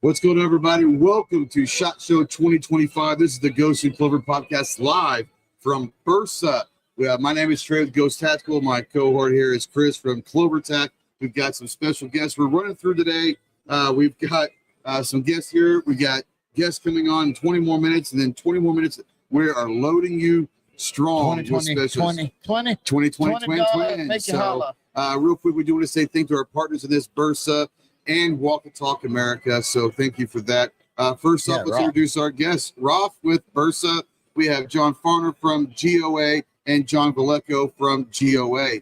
What's going on, everybody? Welcome to SHOT Show 2025. This is the Ghost Clover Podcast live from Bersa. My name is Trey with Ghost Tactical. My cohort here is Chris from CloverTac. We've got some special guests we're running through today. We've got some guests here. We got guests coming on in 20 more minutes, and then 20 more minutes. We are loading you strong with specials. 2020. So, real quick, we do want to say thank you to our partners in this, Bersa and Walk the Talk America. So thank you for that. First off, let's introduce our guests. Rolf with Bersa. We have John Farner from GOA and John Vallejo from GOA.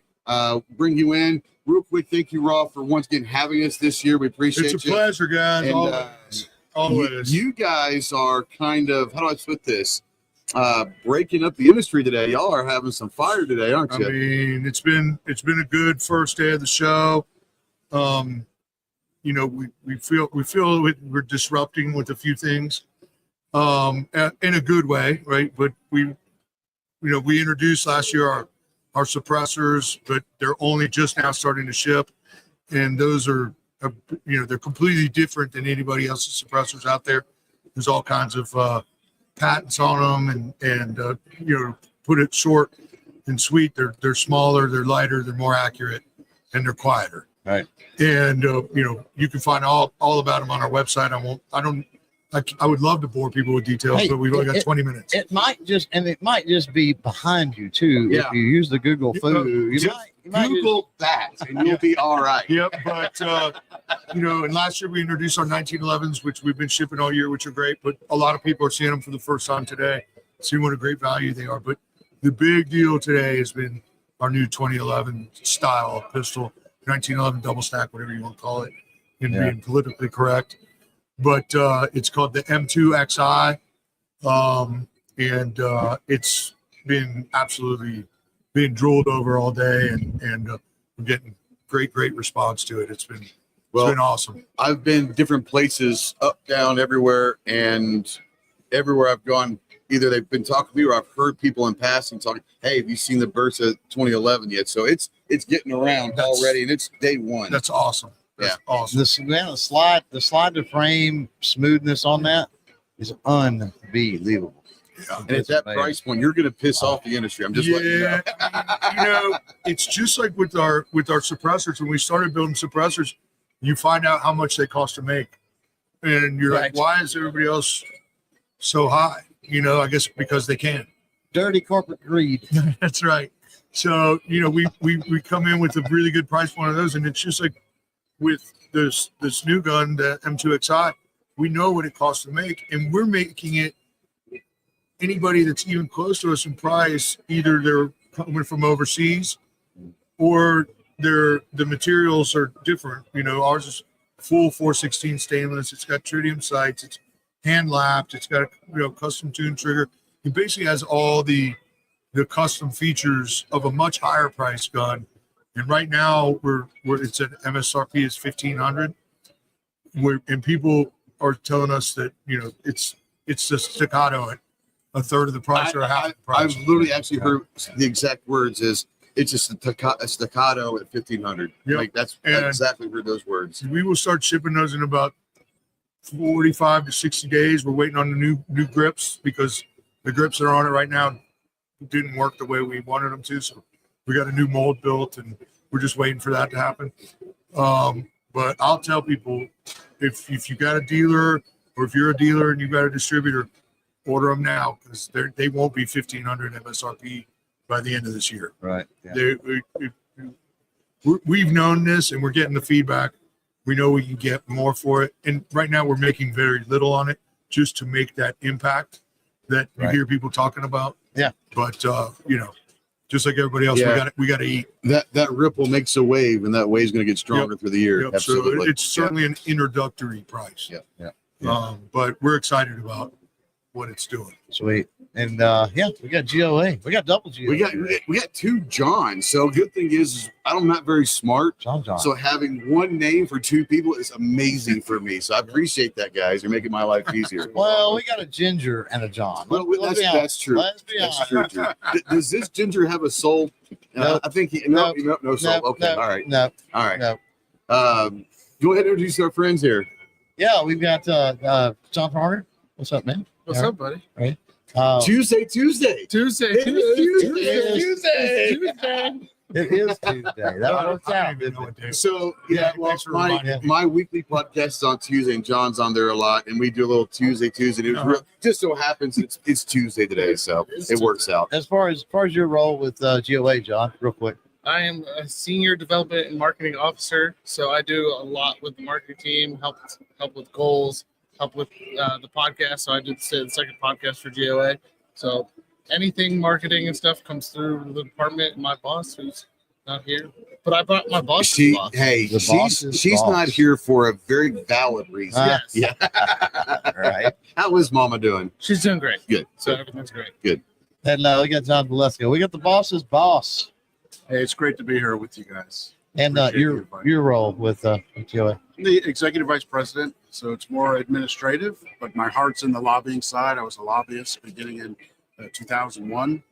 Bring you in. Real quick, thank you, Rolf, for once again having us this year. We appreciate it. It's a pleasure, guys. And, always. You guys are kind of, how do I put this? Breaking up the industry today. Y'all are having some fire today, aren't you? I mean, it's been a good first day of the show. We feel we're disrupting with a few things, in a good way, right? But we introduced last year our suppressors, but they're only just now starting to ship, and those are, they're completely different than anybody else's suppressors out there. There's all kinds of patents on them, and put it short and sweet. They're smaller, they're lighter, they're more accurate, and they're quieter. Right. And you can find all about them on our website. I would love to bore people with details, but we've only got 20 minutes. It might just be behind you too. Yeah. If you use the Google food, you might Google that and you'll be all right. Yep. But and last year we introduced our 1911s, which we've been shipping all year, which are great. But a lot of people are seeing them for the first time today, seeing what a great value they are. But the big deal today has been our new 2011 style of pistol. 1911 double stack, whatever you want to call it, and being politically correct. But it's called the M2XI, and it's been absolutely being drooled over all day, and we're getting great response to it. It's been awesome. I've been different places, up, down, everywhere, and everywhere I've gone, either they've been talking to me or I've heard people in passing talking, hey, have you seen the Bersa 2011 yet? So it's getting around already, and it's day one. That's awesome. That's awesome. The slide to frame smoothness on that is unbelievable. Yeah. And at that price point, you're going to piss off the industry. I'm just letting you know. It's just like with our suppressors. When we started building suppressors, you find out how much they cost to make, and you're like, why is everybody else so high? I guess because they can. Dirty corporate greed. That's right. So, we come in with a really good price point of those, and it's just like with this new gun, the M2XI, we know what it costs to make, and we're making it. Anybody that's even close to us in price, either they're coming from overseas or the materials are different. Ours is full 416 stainless. It's got tritium sights. It's hand lapped. It's got a custom tune trigger. It basically has all the custom features of a much higher price gun. And right now it's at MSRP is $1,500. And people are telling us that it's the staccato at a third of the price or a half the price. I've literally actually heard the exact words is it's just a staccato at $1,500. Yep. Like that's exactly heard those words. We will start shipping those in about 45 to 60 days. We're waiting on the new grips because the grips that are on it right now didn't work the way we wanted them to. So we got a new mold built, and we're just waiting for that to happen. But I'll tell people, if you got a dealer or if you're a dealer and you've got a distributor, order them now because they won't be $1,500 MSRP by the end of this year. Right. Yeah. We've known this, and we're getting the feedback. We know we can get more for it, and right now we're making very little on it just to make that impact that you hear people talking about. Yeah. But just like everybody else, we got to eat. That ripple makes a wave, and that wave's going to get stronger through the year. Yep. Absolutely. So it's certainly an introductory price. Yeah. But we're excited about what it's doing. Sweet. And we got GOA. We got double GOA. We got two Johns. So good thing is I'm not very smart. John. So having one name for two people is amazing for me. So I appreciate that, guys. You're making my life easier. Well, we got a Ginger and a John. Well, that's true. Let's be honest. That's true. Does this Ginger have a soul? Nope. I think no soul. Nope. Okay. Nope. All right. No. All right. No. Go ahead and introduce our friends here. Yeah, we've got John Harder. What's up, man? What's up, buddy? Right. Tuesday. Tuesday. It is Tuesday. It is Tuesday. That works out. So yeah, well, thanks for reminding me. my weekly podcast is on Tuesday, and John's on there a lot, and we do a little Tuesday. And it was just so happens it's Tuesday today, so it works out. As far as your role with GOA, John, real quick. I am a senior development and marketing officer, so I do a lot with the marketing team, help with goals, help with the podcast. So I did the second podcast for GOA. So anything marketing and stuff comes through the department, and my boss, who's not here, but I brought my boss. She's boss. not here for a very valid reason. Yes. Yeah. Right. How is Mama doing? She's doing great. Good. So everything's great. And we got John Valesco. We got the boss's boss. Hey, it's great to be here with you guys. And Appreciate your the invite. your role with GOA. I'm the executive vice president, so it's more administrative, but my heart's in the lobbying side. I was a lobbyist beginning in 2001.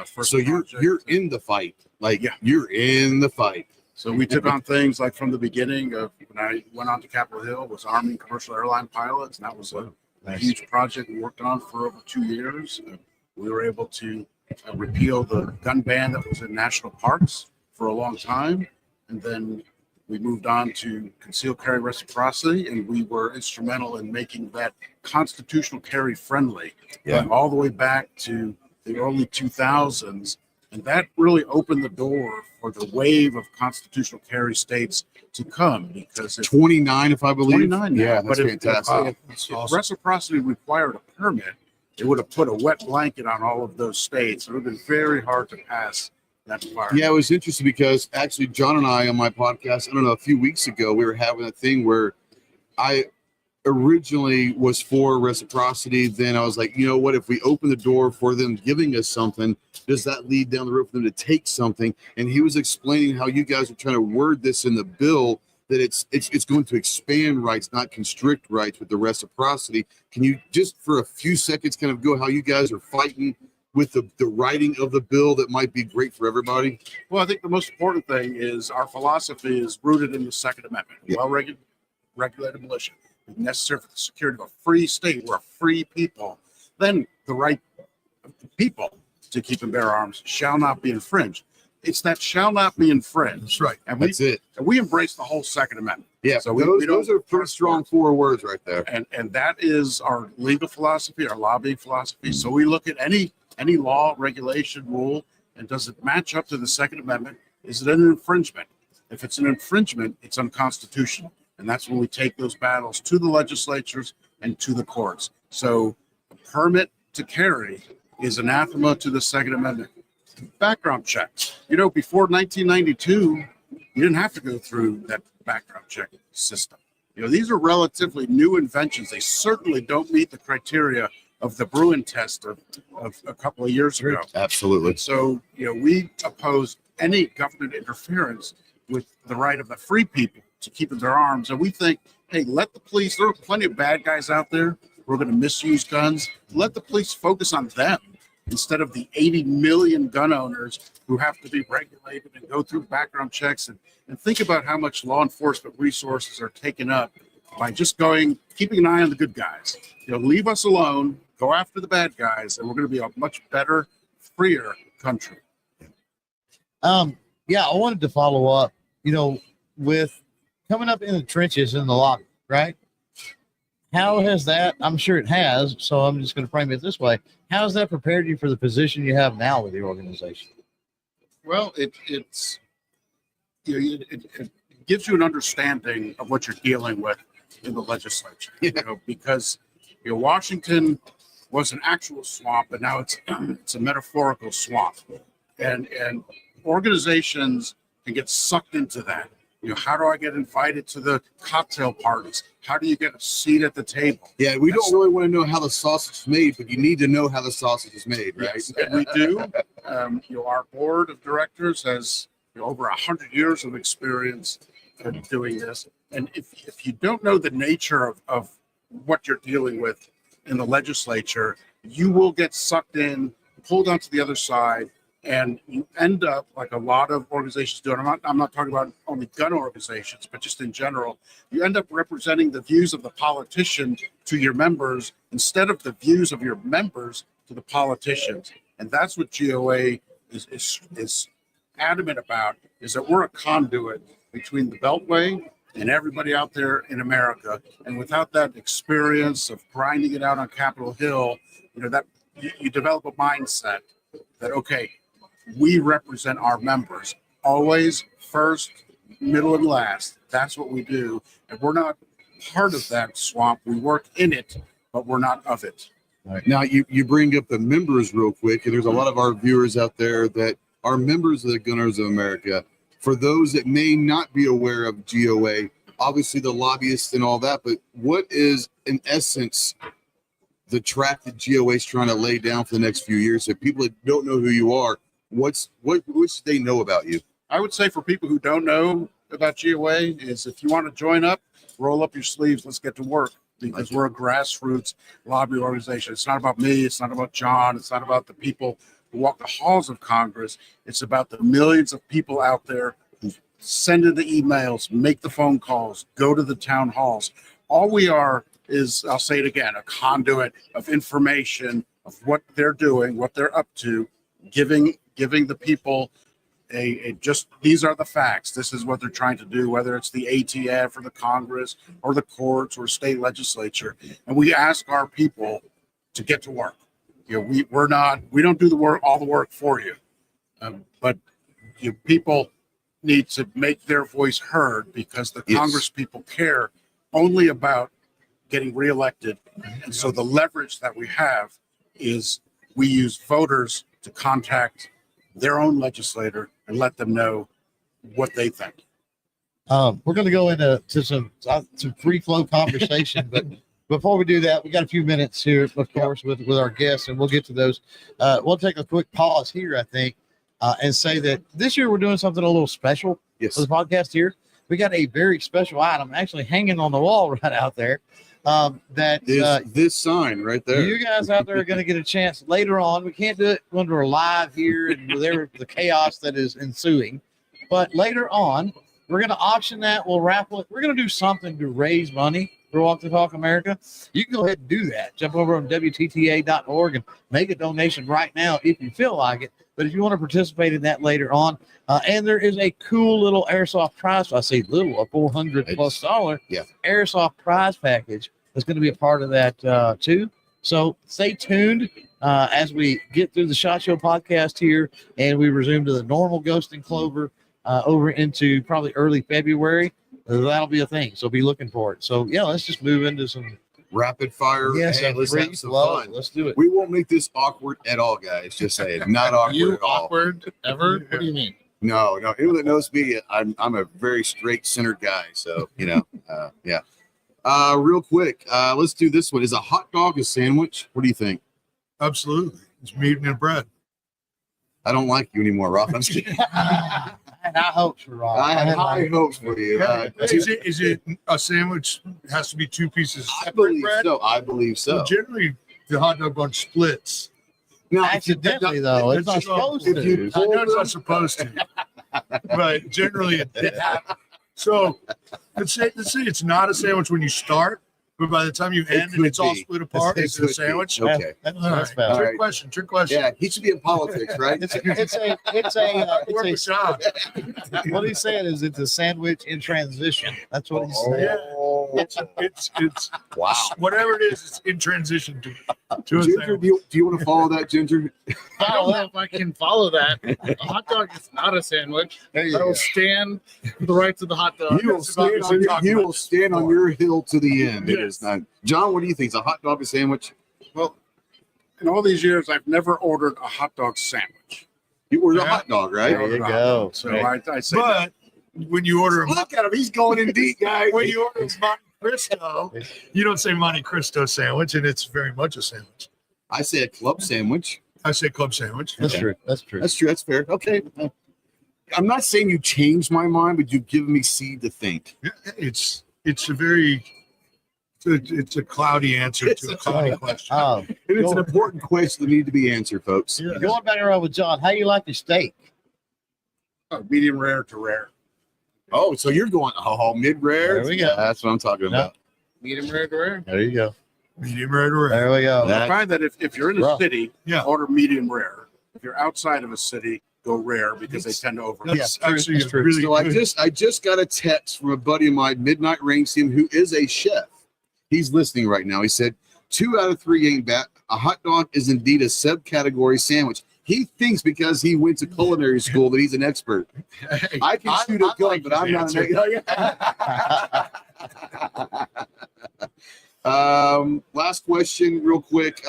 First So you're project. in the fight. Like Yeah. you're in the fight. So we took on things like from the beginning of when I went on to Capitol Hill was arming commercial airline pilots, and that was a huge project we worked on for over 2 years. We were able to repeal the gun ban that was in national parks for a long time, and then we moved on to concealed carry reciprocity, and we were instrumental in making that constitutional carry friendly, all the way back to the early 2000s. And that really opened the door for the wave of constitutional carry states to come, because if 29, if I believe. 29 now, Yeah, that's but if, fantastic. if reciprocity required a permit, it would have put a wet blanket on all of those states. It would have been very hard to pass that environment. Yeah, it was interesting because actually John and I on my podcast, I don't know, a few weeks ago, we were having a thing where I originally was for reciprocity. Then I was like, you know what, if we open the door for them giving us something, does that lead down the road for them to take something? And he was explaining how you guys are trying to word this in the bill, that it's going to expand rights, not constrict rights with the reciprocity. Can you just for a few seconds kind of go how you guys are fighting with the writing of the bill that might be great for everybody? Well, I think the most important thing is our philosophy is rooted in the Second Amendment. Yeah. Well-regulated militia is necessary for the security of a free state. We're a free people. Then the right of the people to keep and bear arms shall not be infringed. It's that shall not be infringed. That's right. And That's it. we embrace the whole Second Amendment. Yeah, So those are pretty strong 4 words right there. And that is our legal philosophy, our lobbying philosophy. So we look at any law, regulation, rule, and does it match up to the Second Amendment? Is it an infringement? If it's an infringement, it's unconstitutional. And that's when we take those battles to the legislatures and to the courts. So a permit to carry is anathema to the Second Amendment. Background check. You know, before 1992, you didn't have to go through that background check system. You know, these are relatively new inventions. They certainly don't meet the criteria of the Bruin test of a couple of years ago. Absolutely. So, you know, we oppose any government interference with the right of the free people to keep their arms. And we think, hey, let the police, there are plenty of bad guys out there who are going to misuse guns. Let the police focus on them instead of the 80 million gun owners who have to be regulated and go through background checks. And think about how much law enforcement resources are taken up by just keeping an eye on the good guys. You know, leave us alone, go after the bad guys, and we're going to be a much better, freer country. Yeah, I wanted to follow up, with coming up in the trenches in the lobby, right? How has that, I'm sure it has, so I'm just going to frame it this way. How has that prepared you for the position you have now with the organization? Well, it gives you an understanding of what you're dealing with in the legislature, because Washington was an actual swamp, and now it's a metaphorical swamp, and organizations can get sucked into that. How do I get invited to the cocktail parties? How do you get a seat at the table? Yeah, we don't really want to know how the sausage is made, but you need to know how the sausage is made, right? Yes, and we do. Our board of directors has over 100 years of experience in doing this. And if you don't know the nature of what you're dealing with in the legislature, you will get sucked in, pulled onto the other side, And you end up like a lot of organizations do. And I'm not talking about only gun organizations, but just in general, you end up representing the views of the politician to your members instead of the views of your members to the politicians. And that's what GOA is adamant about, is that we're a conduit between the Beltway and everybody out there in America. And without that experience of grinding it out on Capitol Hill, that you develop a mindset that, okay, we represent our members always, first, middle, and last. That's what we do. And we're not part of that swamp. We work in it, but we're not of it. Right. Now, you bring up the members real quick, and there's a lot of our viewers out there that are members of the Gunners of America. For those that may not be aware of GOA, obviously the lobbyists and all that, but what is, in essence, the track that GOA is trying to lay down for the next few years? So people that don't know who you are, what should they know about you? I would say for people who don't know about GOA is, if you want to join up, roll up your sleeves, let's get to work, because we're a grassroots lobby organization. It's not about me. It's not about John. It's not about the people who walk the halls of Congress. It's about the millions of people out there who send in the emails, make the phone calls, go to the town halls. All we are is, I'll say it again, a conduit of information of what they're doing, what they're up to, giving the people just, these are the facts. This is what they're trying to do, whether it's the ATF or the Congress or the courts or state legislature. And we ask our people to get to work. We don't do all the work for you, but people need to make their voice heard, because the Congress people care only about getting reelected. And so the leverage that we have is we use voters to contact their own legislator and let them know what they think. We're going to go into some free flow conversation, but before we do that, we got a few minutes here, of course, with our guests, and we'll get to those. We'll take a quick pause here, I think, and say that this year we're doing something a little special for the podcast here. We got a very special item actually hanging on the wall right out there. That is this sign right there. You guys out there are going to get a chance later on. We can't do it when we're live here and with the chaos that is ensuing. But later on, we're going to auction that. We'll raffle it. We're going to do something to raise money for Walk the Talk America. You can go ahead and do that. Jump over on WTTA.org and make a donation right now if you feel like it. But if you want to participate in that later on, and there is a cool little airsoft prize. I say little, a $400+ airsoft prize package that's going to be a part of that too. So stay tuned as we get through the SHOT Show podcast here, and we resume to the normal Ghost and Clover over into probably early February. That'll be a thing. So be looking for it. So yeah, let's just move into some rapid fire. Yes, and let's have some fun. Let's do it. We won't make this awkward at all, guys. Just saying, not awkward at all. Awkward ever? What do you mean? No. Anyone that knows me, I'm a very straight-centered guy. So yeah. Real quick, let's do this one. Is a hot dog a sandwich? What do you think? Absolutely. It's meat and bread. I don't like you anymore, Rob. I'm just kidding. I had high hopes for Rob. I had high hopes for you. Is it a sandwich? It has to be two pieces of I separate believe bread? so. I believe so. Well, generally, the hot dog bun splits. Now, Accidentally, though. It's not supposed to. I know it's not supposed to, but generally it happens. So let's say it's not a sandwich when you start, but by the time you end and it's all split apart, it's a sandwich. Okay. That's All right. valid. Trick question. Yeah, he should be in politics, right? What he's saying is it's a sandwich in transition. That's what he's saying. It's Wow. whatever it is, it's in transition to a Ginger, sandwich. do you want to follow that, Ginger? I don't know if I can follow that. A hot dog is not a sandwich. There you I will go. stand for the rights of the hot dog. You will stand on your hill to the end. It Yes. is not. John, what do you think? Is a hot dog a sandwich? Well, in all these years, I've never ordered a hot dog sandwich. You ordered a Yeah. hot dog, right? There you go. So I say But when you order a Look at him. He's going in deep, guys. when you order a Monte Cristo, you don't say Monte Cristo sandwich, and it's very much a sandwich. I say a club sandwich. I say club sandwich. That's true. That's true. That's true. That's fair. Okay. I'm not saying you changed my mind, but you've given me seed to think. Yeah, it's a very It's a cloudy answer to a cloudy question. And it's an important question that need to be answered, folks. Yeah. Going back around with John, how you like your steak? Medium rare to rare. Oh, so you're going mid rare? There we go. That's what I'm talking about. Medium rare to rare. There you go. Medium rare to rare. There we go. That- I find that if you're in a Rough. city, Yeah. order medium rare. If you're outside of a city, go rare because they tend to overcook. That's Yeah, actually that's true. really So good. I just got a text from a buddy of mine, Midnight Range Team, who is a chef. He's listening right now. He said 2 out of 3 ain't bad. A hot dog is indeed a subcategory sandwich. He thinks because he went to culinary school that he's an expert. Hey, I can shoot a gun, like but I'm his not an expert. Last question, real quick.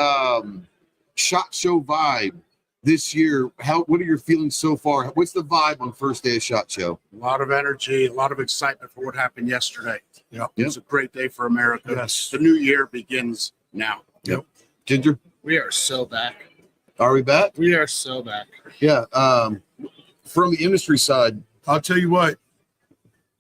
Shot show vibe this year. What are your feelings so far? What's the vibe on first day of Shot Show? A lot of energy, a lot of excitement for what happened yesterday. Yeah. It was a great day for America. Yes. The new year begins now. Ginger, We are so back. are we back? We are so back. Yeah. From the industry side, I'll tell you what,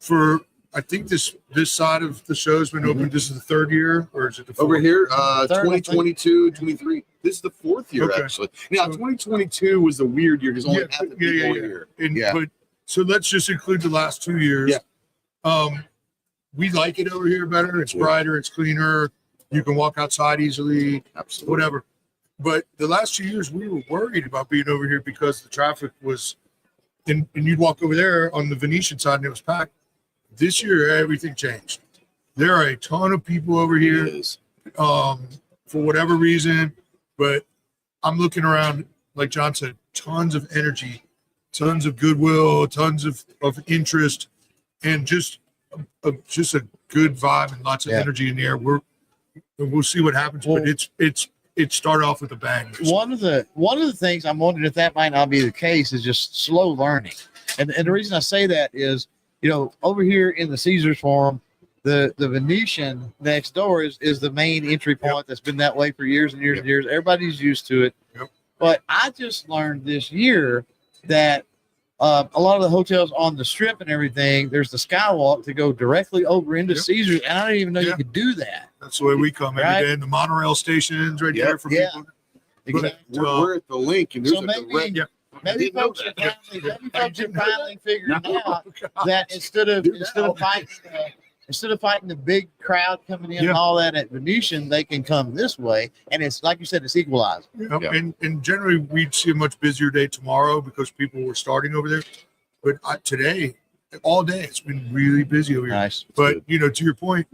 for I think this side of the show's been open. This is the 3rd year, or is it the 4th? over here, I think. 2022, 23. This is the 4th year, Okay. actually. Now, So- 2022 was a weird year because only half the people yeah. were here. And, Yeah. But so let's just include the last 2 years. Yeah. We like it over here better. It's Yeah. brighter. It's cleaner. You can walk outside easily. Absolutely. Whatever. But the last 2 years, we were worried about being over here because the traffic was, and you'd walk over there on the Venetian side and it was packed. This year, everything changed. There are a ton of people over It here is. for whatever reason, but I'm looking around, like John said, tons of energy, tons of goodwill, tons of interest, and just a good vibe and lots of Yeah. energy in the air. We'll see what happens, Well- but it started off with a bang. One of the things I'm wondering if that might not be the case is just slow learning. And the reason I say that is, over here in the Caesars Forum, the Venetian next door is the main entry point that's been that way for years and years and years. Everybody's used to it. Yep. But I just learned this year that a lot of the hotels on the strip and everything, there's the skywalk to go directly over into Yep. Caesars. And I didn't even know you Yeah. could do that. That's the way we come Right. every day. And the monorail stations right Yep. there for Yeah. people. Exactly. We're at the link, and there's So a maybe- direct. Yeah. Maybe didn't know folks are that. finally figuring No. out that instead of fighting the big crowd coming in Yeah. and all that at Venetian, they can come this way, and it's like you said, it's equalized. Yep. Yeah. And generally we'd see a much busier day tomorrow because people were starting over there. But today, all day, it's been really busy over here. Nice, But to your point,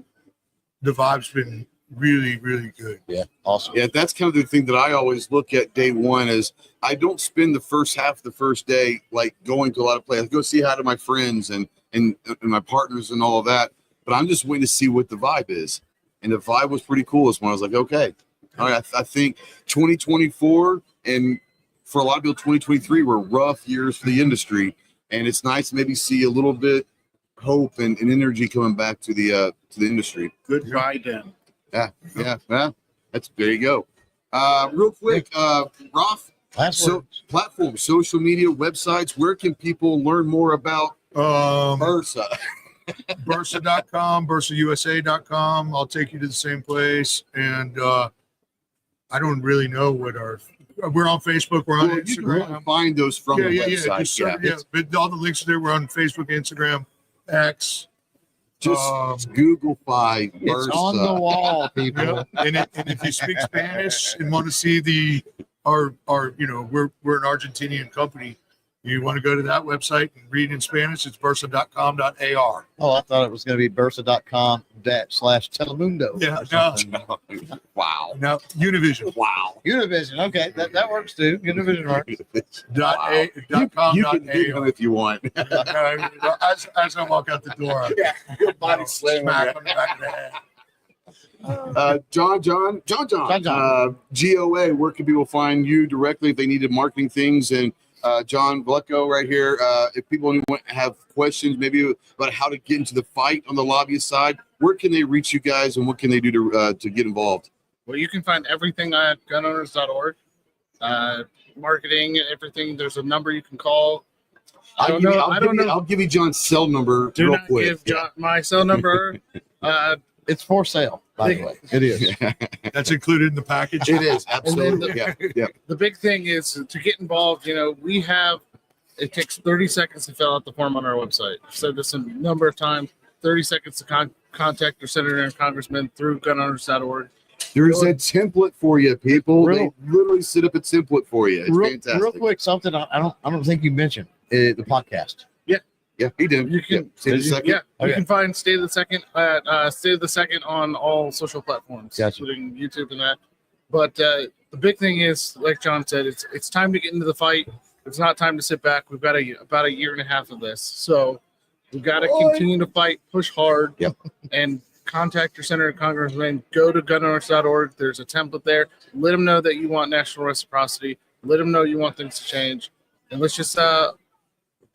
the vibe's been really, really good. yeah, awesome. Yeah, that's kind of the thing that I always look at day one is I don't spend the first half of the first day like going to a lot of places. I go see hi to my friends and my partners and all of that. But I'm just waiting to see what the vibe is. And the vibe was pretty cool this one. I was like, okay. All right, I think 2024 and for a lot of people, 2023 were rough years for the industry. And it's nice to maybe see a little bit hope and energy coming back to the industry. Good ride in. Yeah. That's there you go. Real quick, Roth, Last so word. platforms, social media, websites, where can people learn more about Bersa? Bersa.com, BersaUSA.com. I'll take you to the same place. And I don't really know what we're on Facebook. We're on Well, you Instagram. can find those from the website. Just but all the links are there. We're on Facebook, Instagram, X. Just Google-fy It's on the Bersa. wall, people. Yeah. And if you speak Spanish and want to see we're an Argentinian company. You want to go to that website and read in Spanish, it's Bersa.com.ar. Oh, I thought it was going to be Bersa.com/Telemundo. Yeah, or something. Wow. Now, Univision. Wow. Univision. Okay, that works too. Univision works. .com.ar. You can dig them if you want. As I walk out the door, Body slam. smack on the back of the head. John, John. GOA, where can people find you directly if they needed marketing things? And John Blecko right here, if people want to have questions maybe about how to get into the fight on the lobbyist side, where can they reach you guys and what can they do to get involved? Well, you can find everything at gunowners.org. Marketing, everything. There's a number you can call. I don't know. I'll give you John's cell number Do real not quick. give John my cell number. It's for sale. by the way. It is. That's included in the package. It is And absolutely. then Yeah. the big thing is to get involved. It takes 30 seconds to fill out the form on our website. I've said this a number of times. 30 seconds to contact your senator and congressman through gunowners.org. There's a template for you, people. They Real- literally set up a template for you. It's fantastic. Real quick, something I don't think you mentioned the podcast. Yeah, he did. You can- Say the Did you? second. Yeah, you Okay. can find State of the Second at State of the Second on all social platforms, Gotcha. including YouTube and that. But the big thing is, like John said, it's time to get into the fight. It's not time to sit back. We've got about a year and a half of this, so we've got to continue to fight, push hard, Yep. and contact your senator and congressman. Go to gunowners.org. There's a template there. Let them know that you want national reciprocity. Let them know you want things to change, and let's just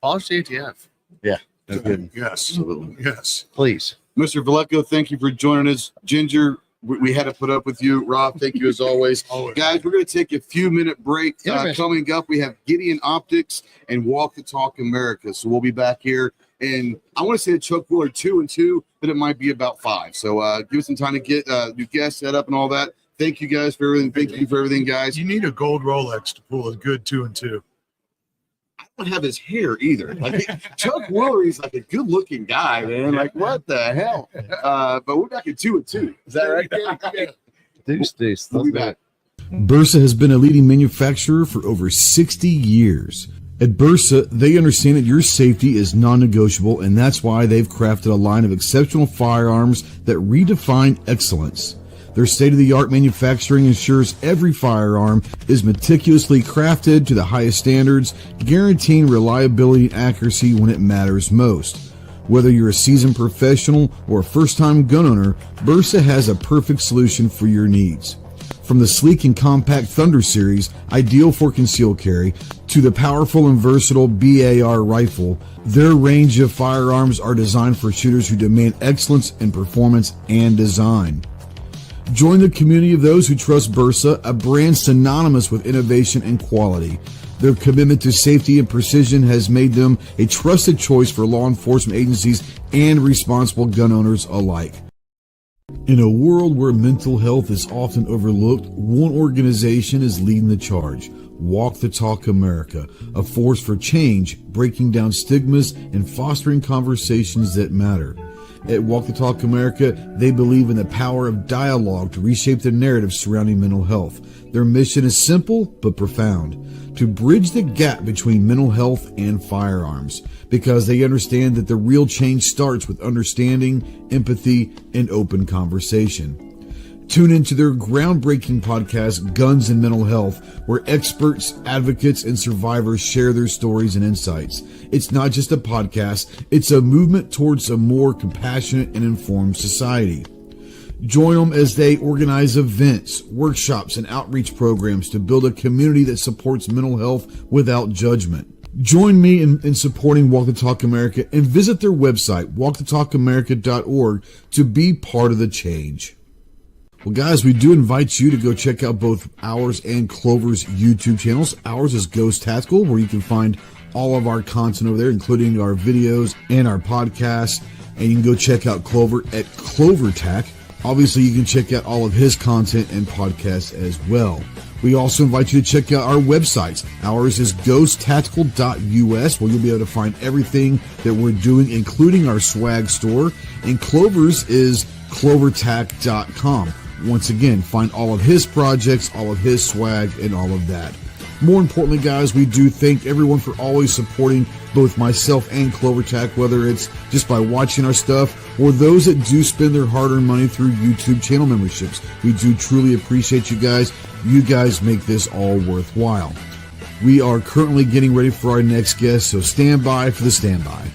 polish the ATF. No kidding. Yes. Absolutely. Yes. Please. Mr. Vallejo, thank you for joining us. Ginger, we had to put up with you. Rob, thank you as always. Always. Guys, we're going to take a few minute break. Intermission. Coming up, we have Gideon Optics and Walk the Talk America. So we'll be back here. And I want to say Chuck Wheeler 2 and 2, but it might be about 5. So give us some time to get new guests set up and all that. Thank you guys for everything. Thank you for everything, guys. You need a gold Rolex to pull a good 2 and 2. I don't have his hair either. Like Chuck Woolery is like a good looking guy, man. Like what the hell? But we're back at 2 and 2. Is that right? Deuce. We'll be back. Bersa has been a leading manufacturer for over 60 years. At Bersa, they understand that your safety is non-negotiable, and that's why they've crafted a line of exceptional firearms that redefine excellence. Their state-of-the-art manufacturing ensures every firearm is meticulously crafted to the highest standards, guaranteeing reliability and accuracy when it matters most. Whether you're a seasoned professional or a first-time gun owner, Bersa has a perfect solution for your needs. From the sleek and compact Thunder series, ideal for concealed carry, to the powerful and versatile BAR rifle, their range of firearms are designed for shooters who demand excellence in performance and design. Join the community of those who trust Bersa, a brand synonymous with innovation and quality. Their commitment to safety and precision has made them a trusted choice for law enforcement agencies and responsible gun owners alike. In a world where mental health is often overlooked, one organization is leading the charge. Walk the Talk America, a force for change, breaking down stigmas and fostering conversations that matter. At Walk the Talk America, they believe in the power of dialogue to reshape the narrative surrounding mental health. Their mission is simple but profound: to bridge the gap between mental health and firearms, because they understand that the real change starts with understanding, empathy, and open conversation. Tune into their groundbreaking podcast, Guns and Mental Health, where experts, advocates, and survivors share their stories and insights. It's not just a podcast, it's a movement towards a more compassionate and informed society. Join them as they organize events, workshops, and outreach programs to build a community that supports mental health without judgment. Join me in supporting Walk the Talk America and visit their website, walkthetalkamerica.org, to be part of the change. Well, guys, we do invite you to go check out both ours and Clover's YouTube channels. Ours is Ghost Tactical, where you can find all of our content over there, including our videos and our podcasts. And you can go check out Clover at CloverTac. Obviously, you can check out all of his content and podcasts as well. We also invite you to check out our websites. Ours is ghosttactical.us, where you'll be able to find everything that we're doing, including our swag store. And Clover's is clovertac.com. Once again, find all of his projects, all of his swag, and all of that. More importantly, guys, we do thank everyone for always supporting both myself and CloverTac, whether it's just by watching our stuff or those that do spend their hard-earned money through YouTube channel memberships. We do truly appreciate you guys. You guys make this all worthwhile. We are currently getting ready for our next guest, so stand by for the standby.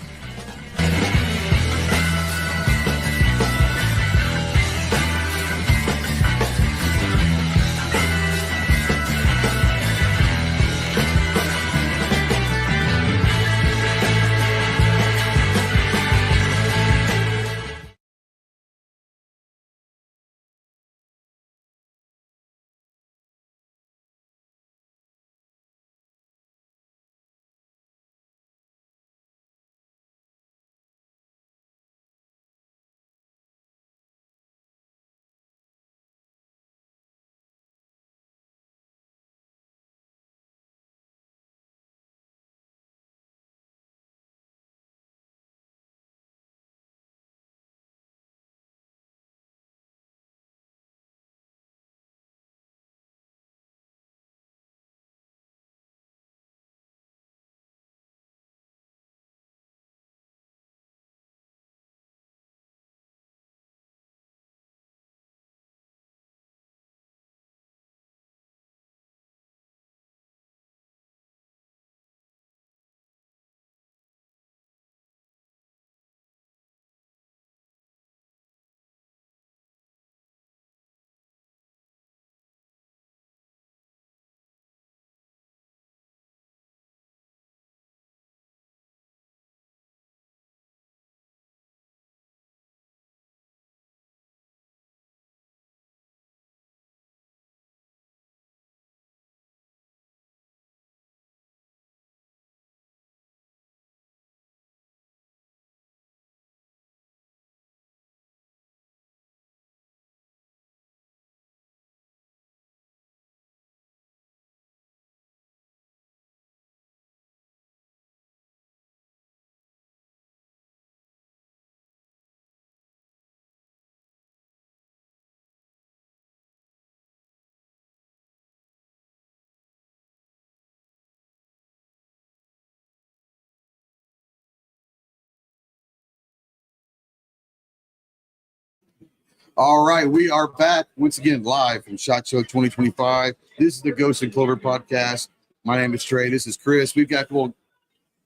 All right, we are back once again live from SHOT Show 2025. This is the Ghost Clover Podcast. My name is Trey. This is Chris. We've got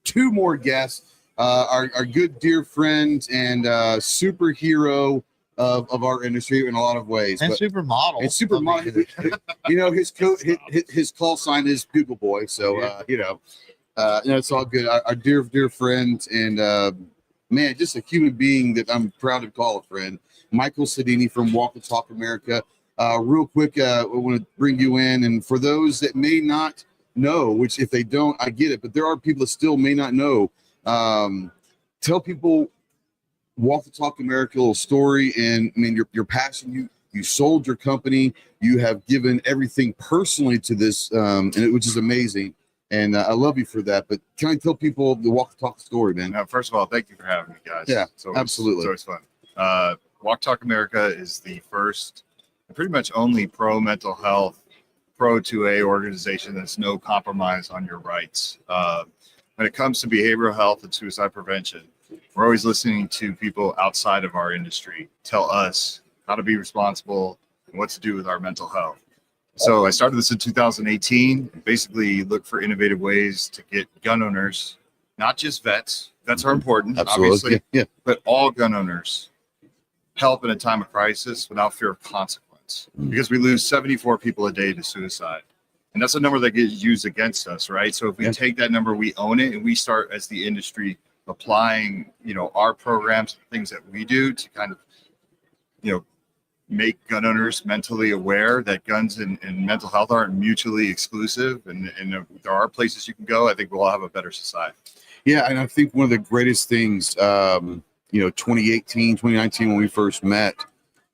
two more guests. Our good dear friend and superhero of our industry in a lot of ways. And supermodel. And supermodel. His call sign is Google Boy. So it's all good. Our dear friend and man, just a human being that I'm proud to call a friend. Michael Sedini from Walk the Talk America. Real quick, I want to bring you in, and for those that may not know, which if they don't, I get it, but there are people that still may not know. Tell people Walk the Talk America, a little story, and I mean your passion. You sold your company. You have given everything personally to this, which is amazing. And I love you for that. But can I tell people the Walk the Talk story, man? First of all, thank you for having me, guys. Yeah, Absolutely. absolutely. It's always fun. Walk Talk America is the first and pretty much only pro mental health, pro 2A organization that's no compromise on your rights. When it comes to behavioral health and suicide prevention, we're always listening to people outside of our industry tell us how to be responsible and what to do with our mental health. So I started this in 2018, and basically look for innovative ways to get gun owners, not just vets. Vets are important, Absolutely. obviously, Yeah. but all gun owners help in a time of crisis without fear of consequence. Because we lose 74 people a day to suicide. And that's a number that gets used against us, right? So if we take that number, we own it, and we start as the industry applying, our programs, things that we do to kind of, make gun owners mentally aware that guns and mental health aren't mutually exclusive, and there are places you can go. I think we'll all have a better society. Yeah, and I think one of the greatest things, 2018, 2019, when we first met,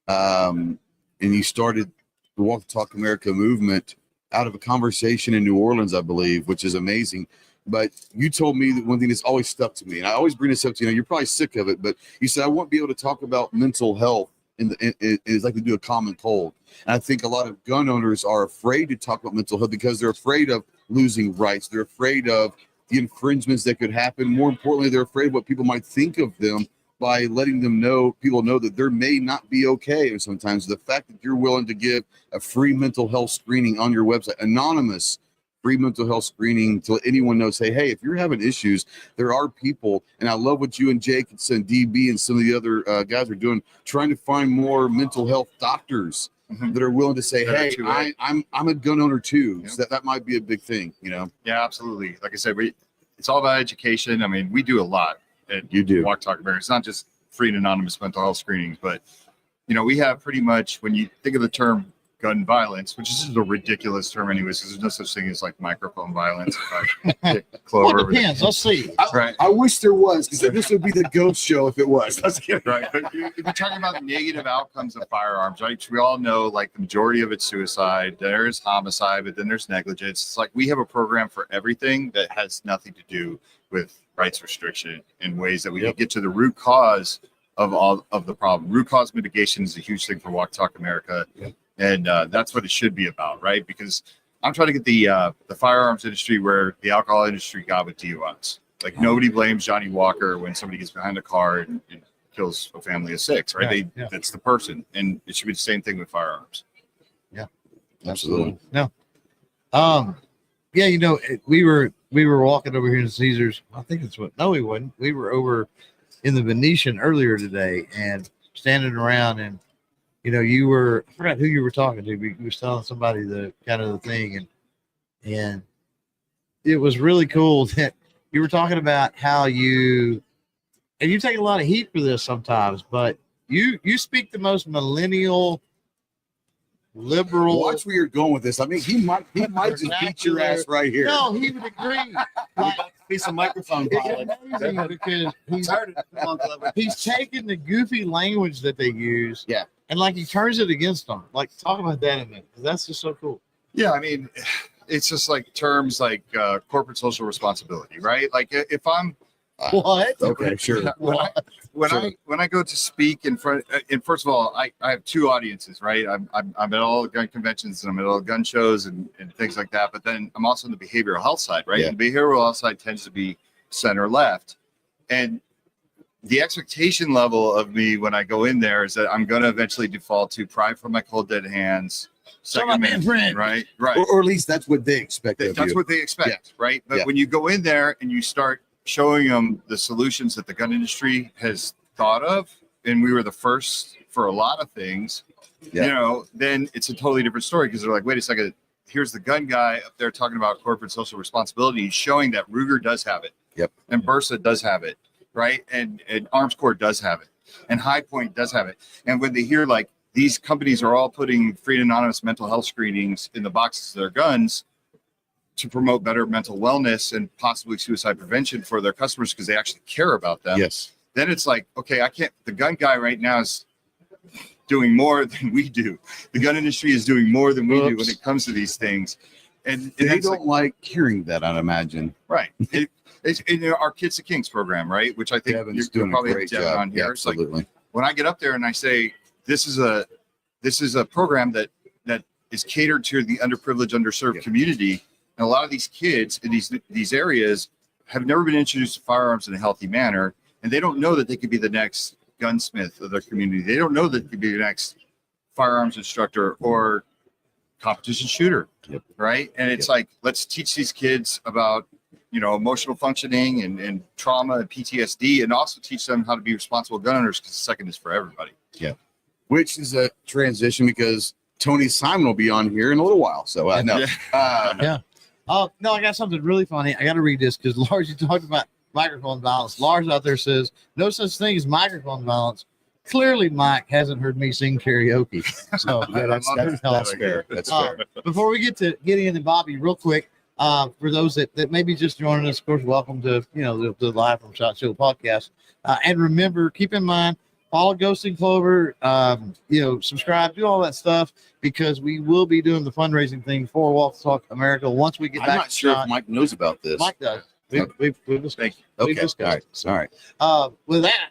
and you started the Walk the Talk America movement out of a conversation in New Orleans, I believe, which is amazing. But you told me that one thing that's always stuck to me, and I always bring this up to you. You're probably sick of it, but you said I won't be able to talk about mental health. It's like we do a common cold. And I think a lot of gun owners are afraid to talk about mental health because they're afraid of losing rights. They're afraid of the infringements that could happen. More importantly, they're afraid of what people might think of them by letting people know that there may not be okay. And sometimes the fact that you're willing to give a free mental health screening on your website, anonymous free mental health screening, to let anyone know, say, hey, if you're having issues, there are people. And I love what you and Jake and DB and some of the other guys are doing, trying to find more mental health doctors that are willing to say, hey, I'm a gun owner too. Yep. So that might be a big thing, Yeah, absolutely. Like I said, it's all about education. I mean, we do a lot at You do. Walk Talk America. It's not just free and anonymous mental health screenings, but we have pretty much, when you think of the term gun violence, which is just a ridiculous term anyways, because there's no such thing as like microphone violence. If I kick Clover Well, it over the- depends. Let's see. Right. I wish there was, because this would be the ghost show if it was. Right. But if you're talking about negative outcomes of firearms, right? We all know like the majority of it's suicide, there's homicide, but then there's negligence. It's like we have a program for everything that has nothing to do with rights restriction in ways that we can get to the root cause of all of the problem. Root cause mitigation is a huge thing for Walk Talk America. And that's what it should be about, right? Because I'm trying to get the firearms industry where the alcohol industry got with DUIs. Like nobody blames Johnny Walker when somebody gets behind a car and kills a family of six, right? That's the person, and it should be the same thing with firearms. Yeah, Absolutely. No. Yeah, we were walking over here in Caesars. I think it's we wouldn't. We were over in the Venetian earlier today and standing around, and I forgot who you were talking to, but you was telling somebody the kind of the thing, and it was really cool that you were talking about how you take a lot of heat for this sometimes, but you speak the most millennial, liberal. Watch where you're going with this. I mean, he might just beat your ass right here. No, he would agree. Like, Be some microphone it's violence. amazing because he's taking the goofy language that they use, and like he turns it against them. Like, talk about that in a minute, because that's just so cool. Yeah, I mean, it's just like terms like corporate social responsibility, right? Like if I'm What? Okay, sure. when I go to speak in front, and first of all, I have two audiences, right? I'm at all gun conventions and I'm at all gun shows and things like that. But then I'm also on the behavioral health side, right? Yeah. And the behavioral health side tends to be center left, and the expectation level of me when I go in there is that I'm going to eventually default to pry from my cold dead hands. Second man, right? Right. Or at least that's what they expect of That's you. what they expect, right? But Yeah. when you go in there and you start showing them the solutions that the gun industry has thought of, and we were the first for a lot of things, Yeah. then it's a totally different story because they're like, wait a second, here's the gun guy up there talking about corporate social responsibility, showing that Ruger does have it. Yep. And Bersa does have it, right? And Arms Corps does have it. And High Point does have it. And when they hear like these companies are all putting free and anonymous mental health screenings in the boxes of their guns to promote better mental wellness and possibly suicide prevention for their customers because they actually care about them. Yes. Then it's like, okay, the gun guy right now is doing more than we do. The gun industry is doing more than we do when it comes to these things. And They that's don't like hearing that, I'd imagine. right. It's in our Kids to Kings program, right? Which I think Devin's you're doing a probably great Devin job. on here. Yeah, It's like absolutely. when I get up there and I say, this is a program that is catered to the underprivileged, underserved community. And a lot of these kids in these areas have never been introduced to firearms in a healthy manner. And they don't know that they could be the next gunsmith of their community. They don't know that they could be the next firearms instructor or competition shooter. Yep. Right. And it's like, let's teach these kids about, emotional functioning and trauma and PTSD, and also teach them how to be responsible gun owners because the second is for everybody. Which is a transition because Tony Simon will be on here in a little while. So no. Yeah. Oh, no, I got something really funny. I got to read this because Lars, you talked about microphone violence. Lars out there says, no such thing as microphone violence. Clearly, Mike hasn't heard me sing karaoke. So That's fair. That's fair. Before we get to Gideon and Bobby, real quick, for those that may be just joining us, of course, welcome to the live from SHOT Show podcast. And remember, keep in mind, follow Ghost and Clover, subscribe, do all that stuff because we will be doing the fundraising thing for Walk Talk America once we get I'm back. not sure if Mike knows about this. Mike does. We've discussed. Okay. We've discussed. All right. All right. With that,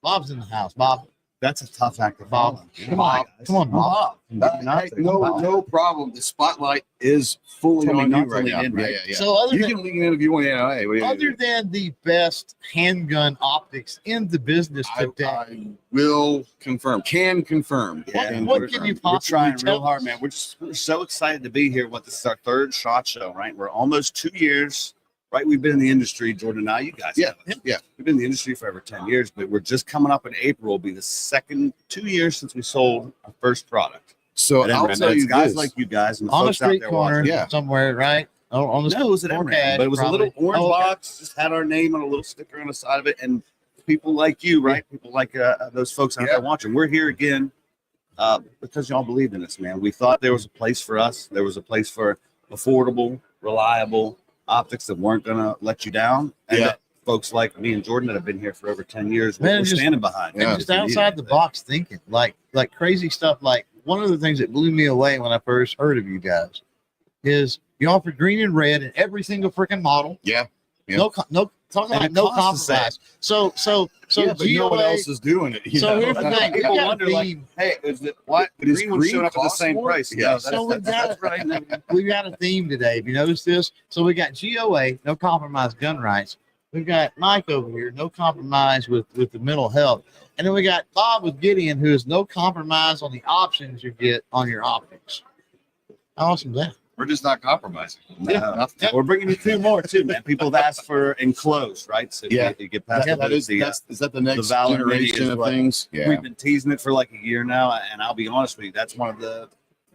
Bob's in the house. Bob, That's a tough act to Bob, follow. come on, come on, Bob. Hey, no problem. The spotlight is fully Tell me on you not to right lean now. in, right? Yeah. So other You than can lean in if you want. Hey, what do you other than the best handgun optics in the business today, I will confirm. Can confirm. what can you We're possibly trying tell real hard, man. We're so excited to be here. This is our third SHOT Show, right? We're almost 2 years, right? We've been in the industry, Jordan and I, you guys. Yeah, have. yeah. We've been in the industry for over 10 years, but we're just coming up in April. Will be the second 2 years since we sold our first product. So At I'll MRAM. tell It's you guys this. like you guys and the on a folks out street there corner watching. Yeah. somewhere, right? On the No, it was at or MRAM, cash, but it was a little probably. orange Oh, okay. box. Just had our name on a little sticker on the side of it, and people like you, right? People like those folks out there watching. We're here again because y'all believed in us, man. We thought there was a place for us. There was a place for affordable, reliable optics that weren't going to let you down. And Yeah. that folks like me and Jordan that have been here for over 10 years, Man, we're just- standing behind. Yeah. Just outside the box thinking, like crazy stuff. Like one of the things that blew me away when I first heard of you guys is you offer green and red in every single freaking model. Yeah. Yeah. No talking And about it no costs the compromise. So Yeah, but no one GOA else is doing it. you So know? here's the thing. People We got a wonder, like, theme. hey, is it what? But is Green one's green showing up at the cost same more? price. Yeah. No, So we that's got right. we got a theme today. Have you noticed this? So we got GOA, no compromise gun rights. We've got Mike over here, no compromise with the mental health. And then we got Bob with Gideon, who is no compromise on the options you get on your optics. How awesome is that? We're just not compromising. Yeah. We're bringing you two more too, man. People have asked for enclosed, right? So Yeah. you get past That is the, is that the next Valor Mini generation is of what things? Yeah. We've been teasing it for like a year now, and I'll be honest with you, that's one of the,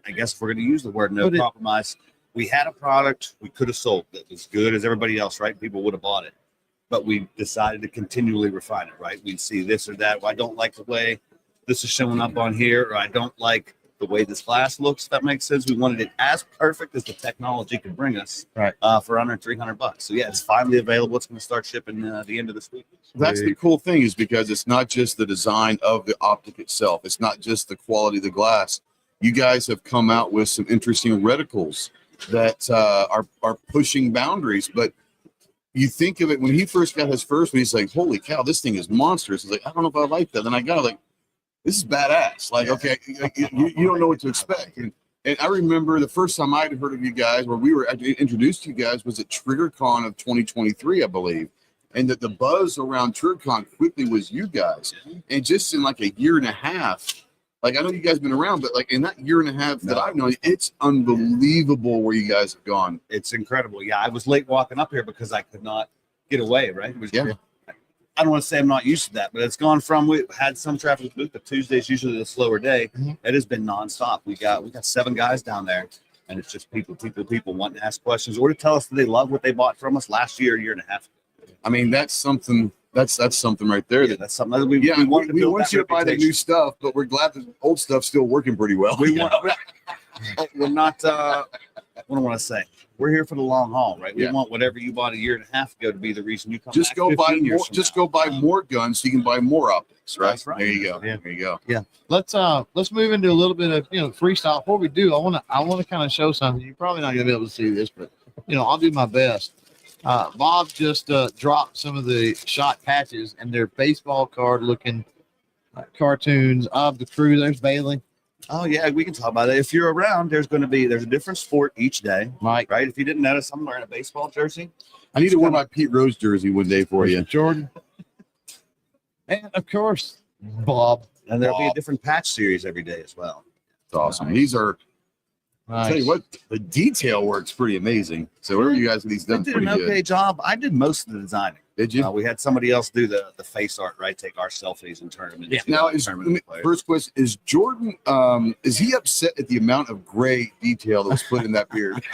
I guess if we're going to use the word no But compromise, we had a product we could have sold that was good as everybody else, right? People would have bought it, but we decided to continually refine it, right? We'd see this or that. Well, I don't like the way this is showing up on here, or I don't like the way this glass looks. If that makes sense. We wanted it as perfect as the technology could bring us, Right. For under $300. So yeah, it's finally available. It's going to start shipping the end of this week. That's the cool thing is because it's not just the design of the optic itself. It's not just the quality of the glass. You guys have come out with some interesting reticles that are pushing boundaries. But you think of it when he first got his first one, he's like, "Holy cow, this thing is monstrous." He's like, "I don't know if I like that." Then I got it, like, "This is badass." Like, okay, you don't know what to expect. And I remember the first time I'd heard of you guys, where we were actually introduced to you guys, was at TriggerCon of 2023, I believe. and that the buzz around TrueCon quickly was you guys. And just in like a year and a half, like I know you guys have been around, but like in that year and a half that I've known, it's unbelievable where you guys have gone. It's incredible. Yeah, I was late walking up here because I could not get away. Right? It was, I don't want to say I'm not used to that, but it's gone from we had some traffic booth, but Tuesday's usually the slower day. It has been nonstop. We got 7 guys down there, and it's just people wanting to ask questions or to tell us that they love what they bought from us last year and a half ago. I mean, that's something. That's something right there. Yeah, that's something that we want you to buy the new stuff, but we're glad the old stuff's still working pretty well. We're not. What do I want to say? We're here for the long haul, right? We want whatever you bought a year and a half ago to be the reason you come. Just back go buy 15 years more. from Just now. go buy more guns so you can buy more optics. Right. That's right. There you go. Yeah. There you go. Yeah. Let's move into a little bit of freestyle. Before we do, I want to kind of show something. You're probably not gonna be able to see this, but I'll do my best. Bob just dropped some of the shot patches, and they're baseball card looking cartoons of the crew. There's Bailey, Oh yeah, we can talk about it. If you're around, there's a different sport each day, Mike, right? If you didn't notice, I'm wearing a baseball jersey. I need to wear my Pete Rose jersey one day for you. Jordan, and of course Bob. And there'll be a different patch series every day as well. It's awesome. Nice. These are. Nice. Tell you what, the detail work's pretty amazing. So whatever you guys have these They done did pretty an okay good. job. I did most of the designing. Did you? We had somebody else do the face art, right? Take our selfies and turn them into Now, tournament players. first question is Jordan. Is he upset at the amount of gray detail that was put in that beard?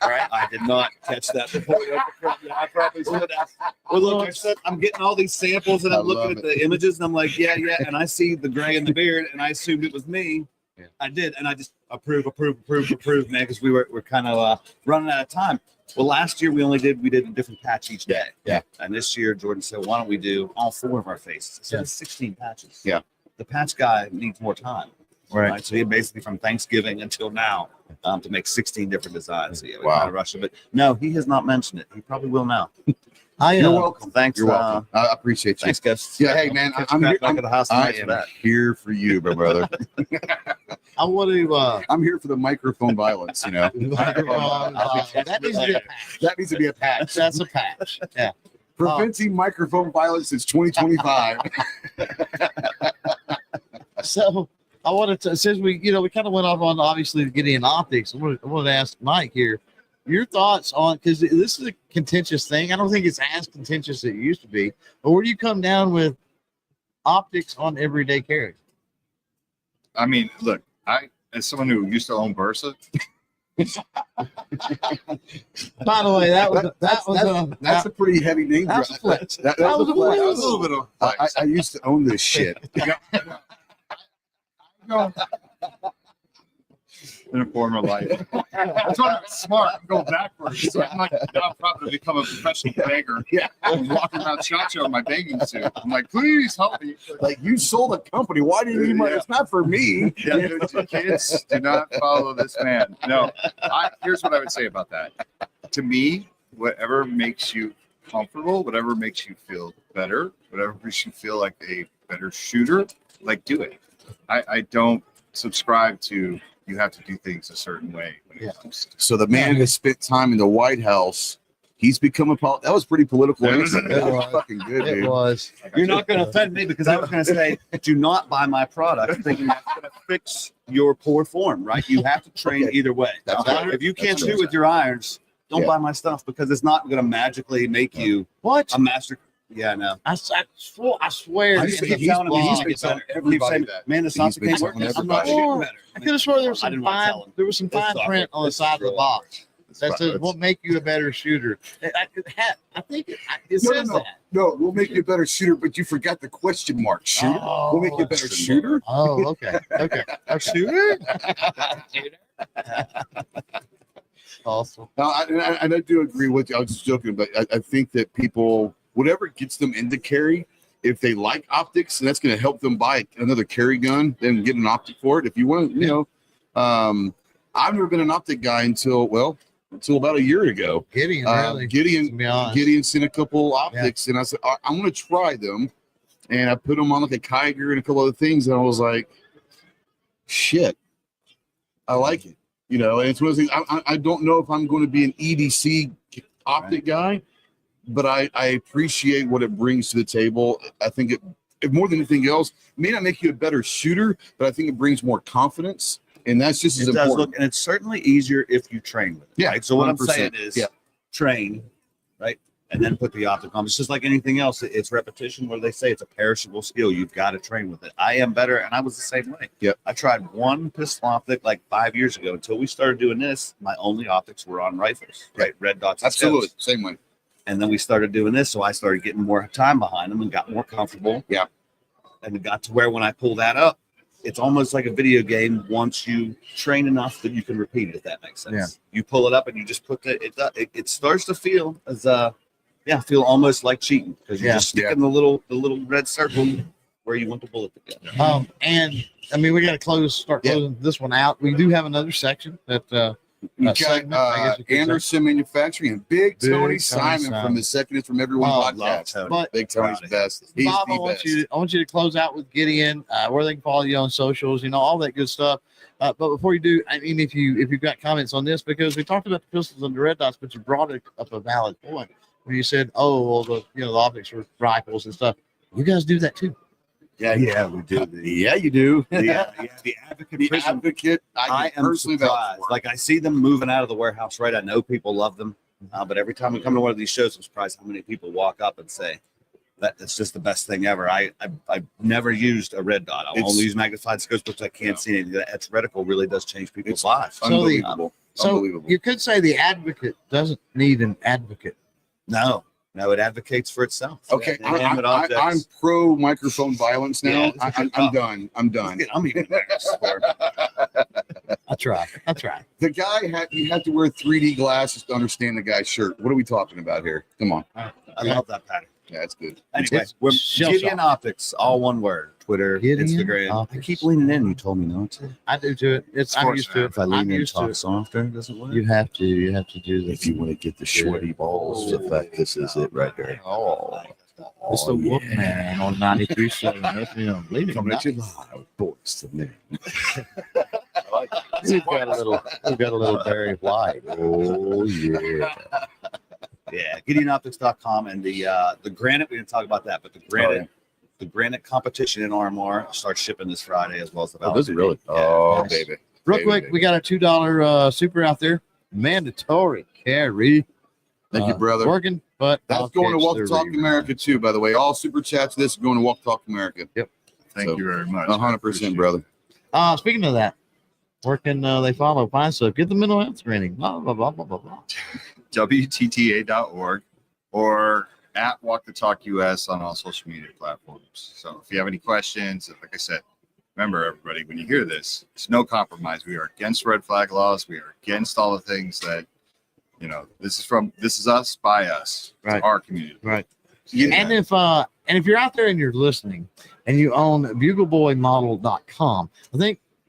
Right? I did not catch that before. I probably should have. Well, look, I said, I'm getting all these samples and I I'm looking love at the images and I'm like, yeah. And I see the gray in the beard and I assumed it was me. Yeah. I did. And I just approve, man, because we're kind of running out of time. Well, last year we did a different patch each day. Yeah. And this year Jordan said, why don't we do all 4 of our faces? So it's 16 patches. Yeah. The patch guy needs more time. Right. So he basically from Thanksgiving until now to make 16 different designs. So yeah, we Wow. kind of rushed it. But no, he has not mentioned it. He probably will now. You're welcome. Thanks. You're welcome. I appreciate you. Thanks, guys. Yeah, hey man, I'm here. Back at the house I tonight for am that. here for you, my brother. I want to. I'm here for the microphone violence. That needs to be a patch. That needs to be a patch. That's a patch. Yeah. Preventing microphone violence since 2025. So I wanted to, since we kind of went off on obviously Gideon optics. I wanted to ask Mike here your thoughts on, because this is a contentious thing. I don't think it's as contentious as it used to be. But where do you come down with optics on everyday carry? I mean, look, as someone who used to own Bersa, By the way, that's a pretty heavy name drop. That's a flex. That was was a flex. a little bit of. I used to own this shit. in a former life. That's why I'm smart. I'm going backwards. So I'm like, now I'm probably become a professional beggar. Yeah. I'm walking around SHOT Show in my begging suit. I'm like, please help me. Like, you sold a company. Why do you need money? Yeah. It's not for me. Yeah, dude, kids, do not follow this man. No, here's what I would say about that. To me, whatever makes you comfortable, whatever makes you feel better, whatever makes you feel like a better shooter, like, do it. I don't subscribe to you have to do things a certain way when it comes to. So the man has spent time in the White House. He's become a that was pretty political. It answer. was. That was fucking good, It dude. was. You're not going to offend me because I was going to say, do not buy my product thinking that's going to fix your poor form, right? You have to train Okay. either way. That's right. If you can't That's shoot right. with your irons, don't Yeah. buy my stuff because it's not going to magically make you What? a master. Yeah, no. I swear. I keep he's telling him been he's been telling everybody that. Man, it's not He's the been case. telling I'm not everybody. shooting better. I could have sworn there was I some didn't want to tell him. some This fine is print on the this side is of the real. box that says That's- "Will make you a better shooter." I think it No, says no, that. no, we'll make you a better shooter, but you forgot the question mark. Shooter? We'll make you a better shooter? Oh, okay, okay. A shooter? Awesome. No, I do agree with you. I was just joking, but I think that people, whatever gets them into carry, if they like optics, and that's going to help them buy another carry gun, then get an optic for it. If you want, I've never been an optic guy until about a year ago. Gideon, really. to be honest. Gideon sent a couple optics, and I said, I'm going to try them. And I put them on like a Kiger and a couple other things, and I was like, shit, I like it. And it's one of those things, I don't know if I'm going to be an EDC optic guy, but I appreciate what it brings to the table. I think it more than anything else, may not make you a better shooter, but I think it brings more confidence. And that's just as It does important. look, and it's certainly easier if you train with it. Yeah, Right? So what I'm 100%. saying is Yeah. train, right? And then put the optic on. It's just like anything else. It's repetition. Where they say it's a perishable skill. You've got to train with it. I am better, and I was the same way. Yep. I tried one pistol optic like 5 years ago. Until we started doing this, my only optics were on rifles, right? Red dots. And Absolutely. scopes. Same way. And then we started doing this, so I started getting more time behind them and got more comfortable. Yeah. And it got to where when I pull that up, it's almost like a video game. Once you train enough that you can repeat it, if that makes sense. Yeah. You pull it up and you just put it starts to feel as feel almost like cheating because you're Yeah. just sticking the little red circle where you want the bullet to go. And I mean, we got to start closing this one out. We do have another section that We got segment, I guess you could say. Anderson Manufacturing and Big Tony Tony Simon Simon. from the Second is from Everyone Oh, Love podcast. Tony. But Big Tony's Proud of best. He's Bob, the I want best. you to close out with Gideon, where they can follow you on socials, all that good stuff. But before you do, I mean, if you've got comments on this, because we talked about the pistols and the red dots, but you brought up a valid point when you said, "Oh, well, the optics were rifles and stuff." You guys do that too. Yeah, we do. Yeah, you do. The advocate The prism. advocate. I am personally vouch surprised. for. Like I see them moving out of the warehouse, right? I know people love them, but every time we come to one of these shows, I'm surprised how many people walk up and say that it's just the best thing ever. I've never used a red dot. I'll only use magnified scopes because I can't see anything. That reticle really does change people's lives. Unbelievable. So Unbelievable. you could say the advocate doesn't need an advocate. No, it advocates for itself. Okay, Inanimate I'm objects. pro microphone violence now. Yeah, it's I'm tough. done. I'm done. I'm even embarrassed for it. I try. The guy you have to wear 3D glasses to understand the guy's shirt. What are we talking about here? Come on. I love that pattern. Yeah, it's good. Anyway, It's we're shell Gideon shock. Optics, all one word. Twitter, Gideon Instagram. Optics. I keep leaning in. You told me not to. I do to it. I'm used to it. If I I'm lean in and used to talk it. softer, it doesn't work. You have to do this. If you want to get the shorty balls effect, this is it right there. Oh, it's the Wolfman on 93.7 FM. Coming at you live, boys to men. We've got a little Barry White. Oh yeah. Yeah, GideonOptics.com and the granite. We didn't talk about that, but the granite competition in RMR starts shipping this Friday as well as the. Oh, does it really? Yeah. Oh, Nice. baby. Real Baby, quick, baby. we got a $2 super out there. Mandatory carry. Thank you, brother. Working, but That's I'll going to catch Walk the Talk rerun. America too, by the way. All super chats. This is going to Walk Talk America. Thank So, you very much. 100%, brother. Speaking of that, working, they follow Pine Stuff. Get the mental health screening. Blah, blah, blah, blah, blah, blah. WTTA.org or at Walk the Talk US on all social media platforms. So if you have any questions, like I said, remember everybody, when you hear this, it's no compromise. We are against red flag laws. We are against all the things that, this is us by us. It's Right. our community. Right. Yeah. And if you're out there and you're listening and you own bugleboymodel.com,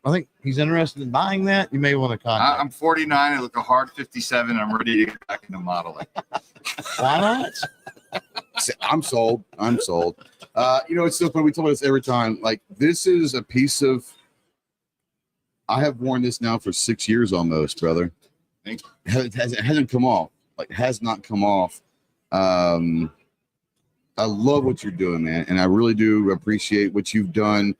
I think he's interested in buying that. You may want to contact. I'm 49. I look a hard 57. I'm ready to get back into modeling. Why not? I'm sold. It's so funny. We talk about this every time. Like, this is a piece of. I have worn this now for 6 years almost, brother. Thank It hasn't come off. Like, has not come off. I love what you're doing, man, and I really do appreciate what you've done.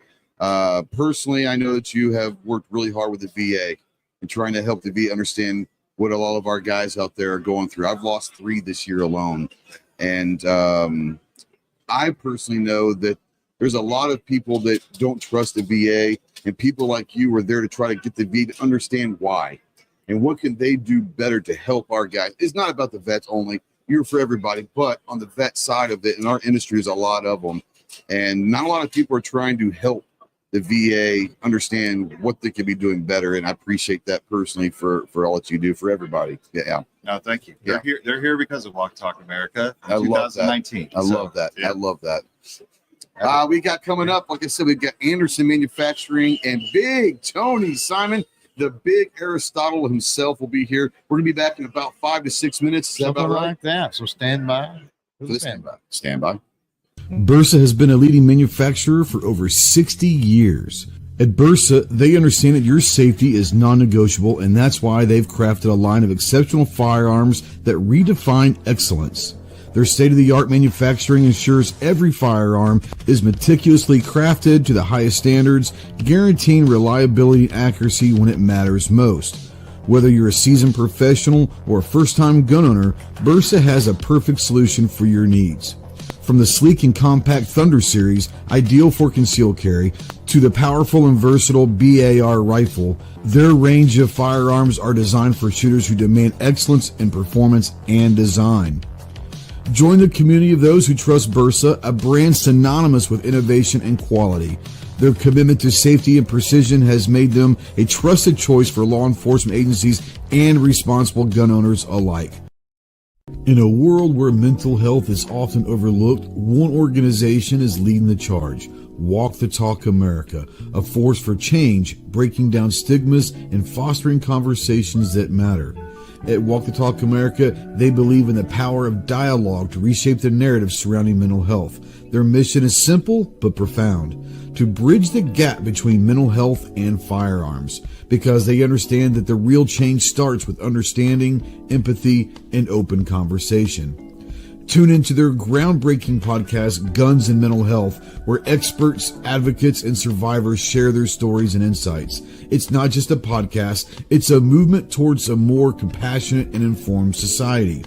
Personally, I know that you have worked really hard with the VA and trying to help the VA understand what all of our guys out there are going through. I've lost 3 this year alone. And I personally know that there's a lot of people that don't trust the VA, and people like you are there to try to get the VA to understand why and what can they do better to help our guys. It's not about the vets only. You're for everybody, but on the vet side of it, in our industry, there's a lot of them, and not a lot of people are trying to help the VA understand what they could be doing better. And I appreciate that personally for all that you do for everybody. Yeah. No, thank you. Yeah. They're here because of Walk Talk America in I love that. 2019. I love that. yeah. I love that. We got coming up, like I said, we got Anderson Manufacturing and Big Tony Simon, the big Aristotle himself will be here. We're gonna be back in about 5 to 6 minutes. Is that Something about right? like that. So stand by. For the standby. Standby. Bersa has been a leading manufacturer for over 60 years. At Bersa, they understand that your safety is non-negotiable, and that's why they've crafted a line of exceptional firearms that redefine excellence. Their state-of-the-art manufacturing ensures every firearm is meticulously crafted to the highest standards, guaranteeing reliability and accuracy when it matters most. Whether you're a seasoned professional or a first-time gun owner, Bersa has a perfect solution for your needs. From the sleek and compact Thunder series, ideal for concealed carry, to the powerful and versatile BAR rifle, their range of firearms are designed for shooters who demand excellence in performance and design. Join the community of those who trust Bersa, a brand synonymous with innovation and quality. Their commitment to safety and precision has made them a trusted choice for law enforcement agencies and responsible gun owners alike. In a world where mental health is often overlooked, one organization is leading the charge. Walk the Talk America, a force for change, breaking down stigmas and fostering conversations that matter. At Walk the Talk America, they believe in the power of dialogue to reshape the narrative surrounding mental health. Their mission is simple but profound: to bridge the gap between mental health and firearms, because they understand that the real change starts with understanding, empathy, and open conversation. Tune into their groundbreaking podcast, Guns and Mental Health, where experts, advocates, and survivors share their stories and insights. It's not just a podcast, it's a movement towards a more compassionate and informed society.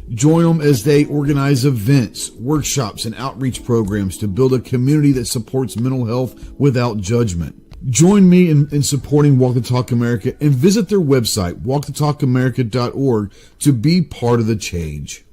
Join them as they organize events, workshops, and outreach programs to build a community that supports mental health without judgment. Join me in supporting Walk the Talk America and visit their website, walkthetalkamerica.org, to be part of the change.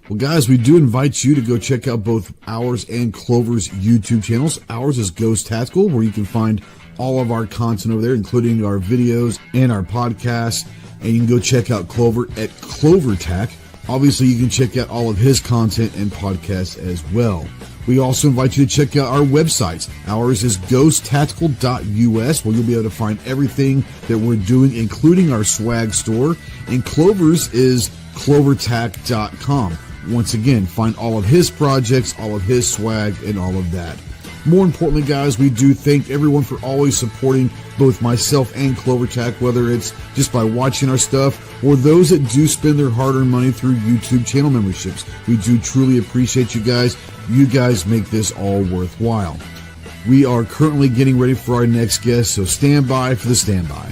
Well, guys, we do invite you to go check out both ours and Clover's YouTube channels. Ours is Ghost Tactical, where you can find all of our content over there, including our videos and our podcasts. And you can go check out Clover at CloverTac. Obviously, you can check out all of his content and podcasts as well. We also invite you to check out our websites. Ours is ghosttactical.us, where you'll be able to find everything that we're doing, including our swag store. And Clover's is clovertac.com. Once again, find all of his projects, all of his swag, and all of that. More importantly, guys, we do thank everyone for always supporting both myself and CloverTac, whether it's just by watching our stuff or those that do spend their hard-earned money through YouTube channel memberships. We do truly appreciate you guys. You guys make this all worthwhile. We are currently getting ready for our next guest, so stand by for the standby.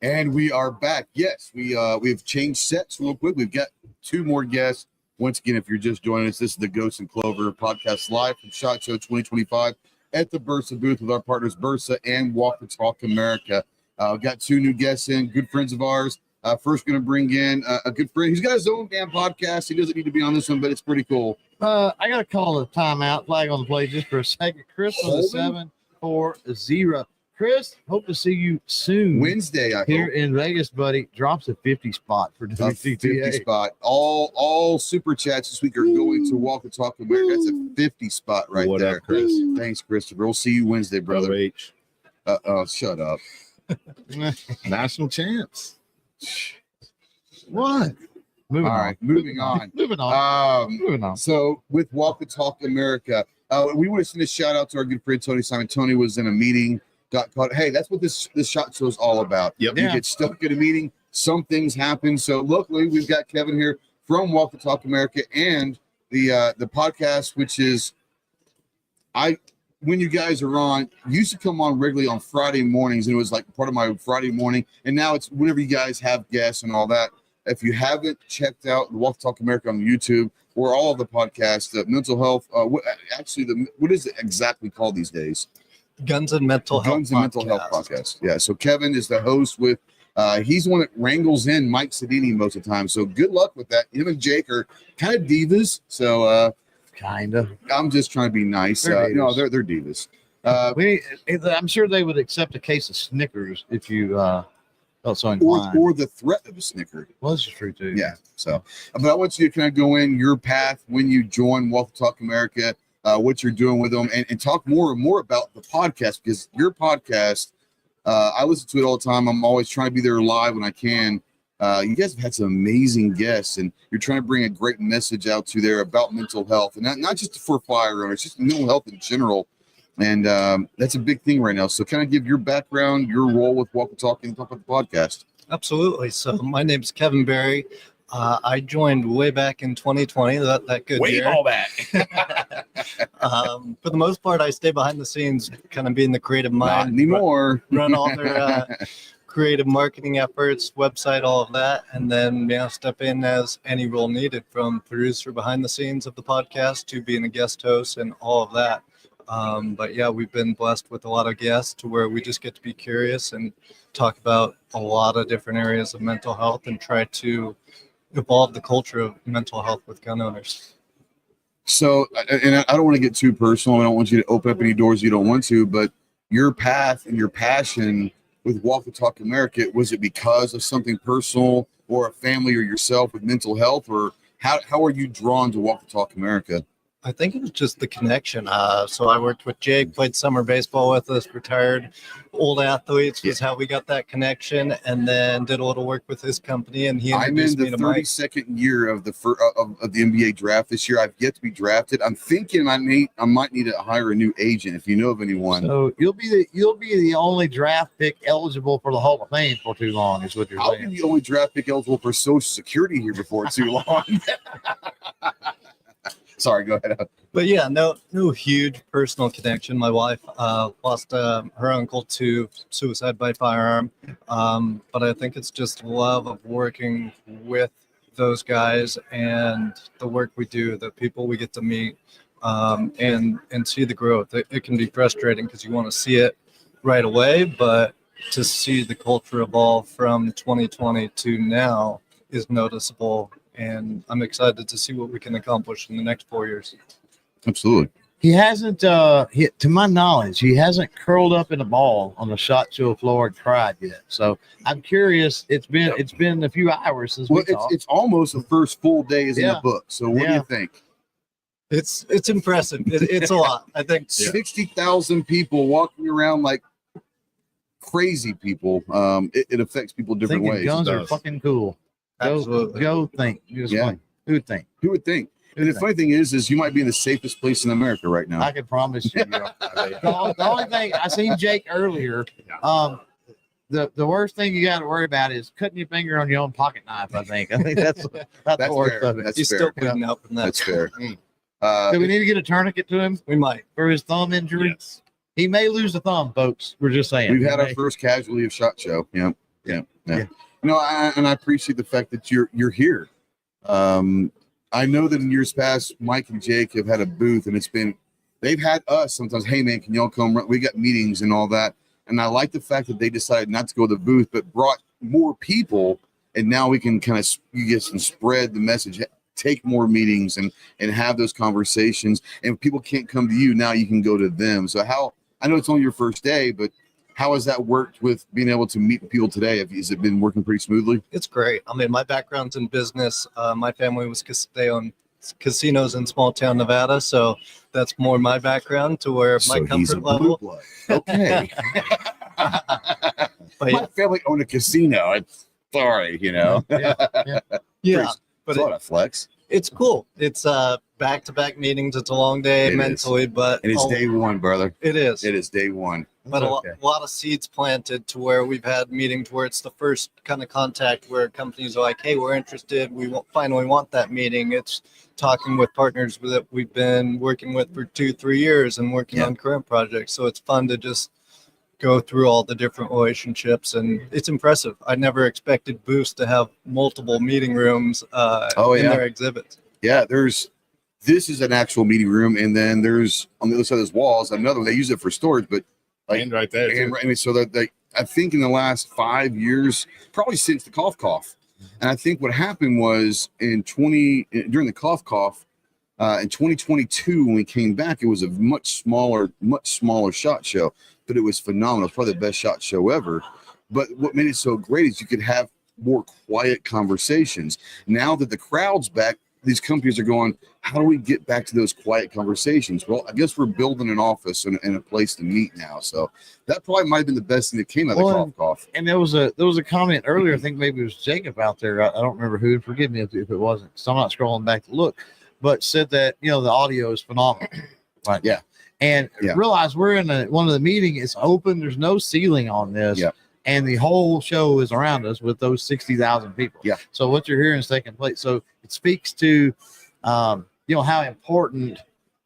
And we are back. Yes, we've changed sets real quick. We've got 2 more guests. Once again, if you're just joining us, this is the Ghost and Clover Podcast live from SHOT Show 2025 at the Bersa booth with our partners Bersa and Walk the Talk America. We've got 2 new guests in, good friends of ours. First, going to bring in a good friend. He's got his own damn podcast. He doesn't need to be on this one, but it's pretty cool. I got to call a timeout, flag on the play just for a second. Chris on the 740. Chris, hope to see you soon. Wednesday, I here hope. in Vegas, buddy. Drops a 50 spot for A 50 WCTA. spot. All super chats this week are going to Walk the Talk America. That's a 50 spot right What there. up, Chris? Thanks, Christopher. We'll see you Wednesday, brother. H. Shut up. National champs. What? Moving All on. right, moving on. Moving on. Moving on. So with Walk the Talk America, we want to send a shout out to our good friend Tony Simon. Tony was in a meeting, got caught. Hey, that's what this SHOT Show is all about. Yep. You Yeah. get stuck at a meeting, some things happen. So luckily, we've got Kevin here from Walk the Talk America and the podcast, which is when you guys are on, used to come on regularly on Friday mornings, and it was like part of my Friday morning. And now it's whenever you guys have guests and all that. If you haven't checked out the Walk the Talk America on YouTube or all of the podcasts, mental health, what is it exactly called these days? Guns and Mental Health Guns and Mental Health Podcast. Yeah. So Kevin is the host with, he's the one that wrangles in Mike Sedini most of the time. So good luck with that. Him and Jake are kind of divas. So Kind of. I'm just trying to be nice. They're No, divas. they're divas. I'm sure they would accept a case of Snickers if you felt so Or, inclined. or the threat of a Snicker. Well, this is true too. Yeah. So, but I want you to kind of go in your path when you join Walk the Talk America, what you're doing with them, and talk more and more about the podcast, because your podcast, I listen to it all the time. I'm always trying to be there live when I can. You guys have had some amazing guests, and you're trying to bring a great message out to there about mental health, and not just for firearms, just mental health in general. And that's a big thing right now. So kind of give your background, your role with Walk the Talk, and talk about the podcast. Absolutely. So my name's Kevin Berry. I joined way back in 2020. That good Way year. all back. For the most part, I stay behind the scenes, kind of being the creative Not mind. anymore. Run all their creative marketing efforts, website, all of that, and then step in as any role needed, from producer behind the scenes of the podcast to being a guest host and all of that. But yeah, we've been blessed with a lot of guests to where we just get to be curious and talk about a lot of different areas of mental health and try to evolve the culture of mental health with gun owners. So, and I don't want to get too personal. I don't want you to open up any doors you don't want to, but your path and your passion with Walk the Talk America, was it because of something personal or a family or yourself with mental health, or how are you drawn to Walk the Talk America? I think it was just the connection. So I worked with Jake, played summer baseball with us, retired old athletes was how we got that connection, and then did a little work with his company. And he I'm in introduced the me to Mike. 32nd year of the of the NBA draft this year. I've yet to be drafted. I'm thinking I might need to hire a new agent if you know of anyone. So you'll be the only draft pick eligible for the Hall of Fame for too long, is what you're I'll be saying. the only draft pick eligible for Social Security here before too long. Sorry, go ahead. But yeah, no huge personal connection. My wife lost her uncle to suicide by firearm. But I think it's just love of working with those guys and the work we do, the people we get to meet, and see the growth. It can be frustrating because you want to see it right away, but to see the culture evolve from 2020 to now is noticeable. And I'm excited to see what we can accomplish in the next 4 years. Absolutely. He hasn't, to my knowledge, he hasn't curled up in a ball on the SHOT Show floor and cried yet. So I'm curious. It's been a few hours since we talked. It's almost the first full day is in Yeah. the book. So what do you think? It's impressive. It's a lot. I think 60,000 people walking around like crazy people. It affects people different Thinking ways. guns It are does. fucking cool. Absolutely. Go think. Just Yeah. like, who would think? Who would think? And the funny thing is you might be in the safest place in America right now. I can promise you. The only thing I seen Jake earlier. The worst thing you got to worry about is cutting your finger on your own pocket knife. I think that's the worst fair. of it. That's he's fair. still putting up in that. That's fair. Do we need to get a tourniquet to him We might. for his thumb injury? Yes. He may lose a thumb, folks. We're just saying. We've had He our may. first casualty of SHOT Show. Yeah. Yeah. Yeah. No, and I appreciate the fact that you're here. I know that in years past, Mike and Jake have had a booth, and they've had us sometimes. Hey man, can y'all come? We got meetings and all that. And I like the fact that they decided not to go to the booth, but brought more people. And now we can kind of spread the message, take more meetings and have those conversations. And if people can't come to you, now you can go to them. So I know it's only your first day, but how has that worked with being able to meet people today? Has it been working pretty smoothly? It's great. I mean, my background's in business. My family they own casinos in small town Nevada, so that's more my background to where my comfort level. Blood. Okay. But My yeah, family owned a casino. It's sorry, yeah, but It's a lot of flex. it's cool. It's back-to-back meetings. It's a long day It is. mentally, but And it's day one, brother. it is. It is day one. But a lot of seeds planted to where we've had meetings where it's the first kind of contact where companies are like, hey, we're interested. We finally want that meeting. It's talking with partners that we've been working with for 2-3 years and working on current projects. So it's fun to just go through all the different relationships, and it's impressive. I never expected Boost to have multiple meeting rooms in their exhibits. Yeah, this is an actual meeting room, and then there's on the other side of those walls another one. They use it for storage, but And right there. too. I mean, so that I think in the last 5 years, probably since the cough, and I think what happened was during the cough, in 2022 when we came back, it was a much smaller SHOT Show, but it was phenomenal. It's probably the best SHOT Show ever. But what made it so great is you could have more quiet conversations. Now that the crowd's back, these companies are going, how do we get back to those quiet conversations? Well, I guess we're building an office and a place to meet now. So that probably might have been the best thing that came out of the cough. And there was a comment earlier. I think maybe it was Jacob out there. I don't remember who. Forgive me if it wasn't. So I'm not scrolling back to look, but said that the audio is phenomenal. Right. Yeah. And realize we're in one of the meetings. It's open. There's no ceiling on this. Yeah. And the whole show is around us with those 60,000 people. Yeah. So what you're hearing is taking place. So it speaks to, how important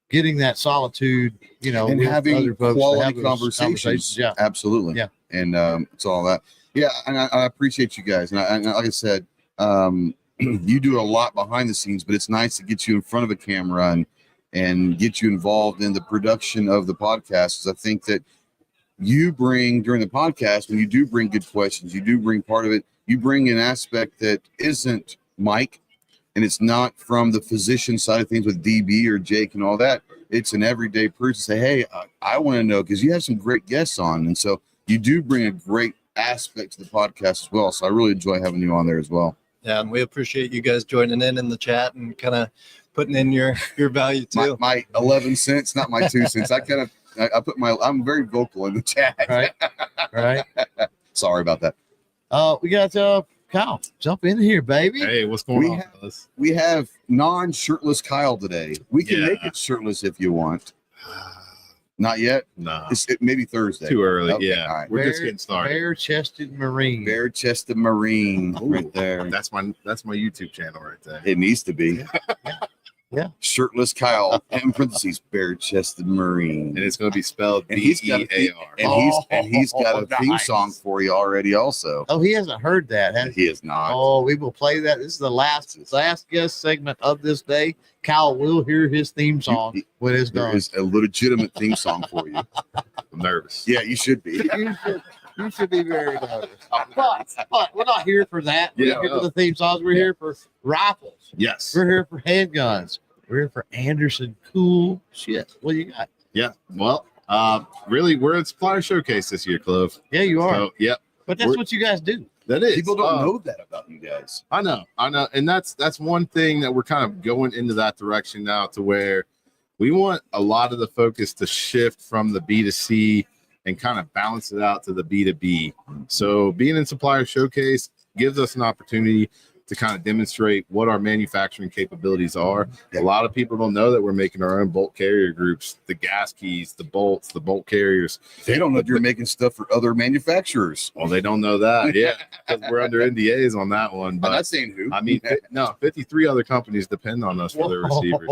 getting that solitude, and with having other folks to quality have those conversations. Yeah. Absolutely. Yeah. And it's all that. Yeah. And I appreciate you guys. And like I said, you do a lot behind the scenes, but it's nice to get you in front of a camera and get you involved in the production of the podcast. I think that you bring during the podcast, when you do bring good questions, you do bring part of it, you bring an aspect that isn't Mike, and it's not from the physician side of things with DB or Jake and all that. It's an everyday person say, hey, I want to know, because you have some great guests on. And so you do bring a great aspect to the podcast as well. So I really enjoy having you on there as well. Yeah, and we appreciate you guys joining in the chat and kind of putting in your value too. My 11 cents, not my 2 cents. I'm very vocal in the chat. Right. Sorry about that. We got Kyle, jump in here, baby. Hey, what's going on, fellas? We have non-shirtless Kyle today. We can make it shirtless if you want. Not yet? Nah. Maybe Thursday. Too early. Okay, Yeah. all right. We're just getting started. Bare-chested Marine. Bare-chested Marine right there. That's my YouTube channel right there. It needs to be. Yeah. Shirtless Kyle, in parentheses, bare-chested Marine. And it's going to be spelled And he's got a B-E-A-R. And he's got a theme nice. song for you already also. Oh, he hasn't heard that, has he? He is not. Oh, we will play that. This is the last guest segment of this day. Kyle will hear his theme song when it's There done. is a legitimate theme song for you. I'm nervous. Yeah, you should be. You should be very nervous. But we're not here for that. We're Yeah, here for the theme songs. We're here for rifles. Yes. We're here for handguns. We're here for Anderson cool shit. What do you got? Yeah. Well, really, we're at Supplier Showcase this year, Clove. Yeah, you are. So, yep. But that's what you guys do. That is. People don't know that about you guys. I know. And that's one thing that we're kind of going into that direction now, to where we want a lot of the focus to shift from the B2C and kind of balance it out to the B2B. So being in Supplier Showcase gives us an opportunity to kind of demonstrate what our manufacturing capabilities are. A lot of people don't know that we're making our own bolt carrier groups, the gas keys, the bolts, the bolt carriers. They don't know if you're making stuff for other manufacturers. Well, they don't know that. Yeah, because we're under NDAs on that one. I'm But not saying who. I mean, no, 53 other companies depend on us for their receivers.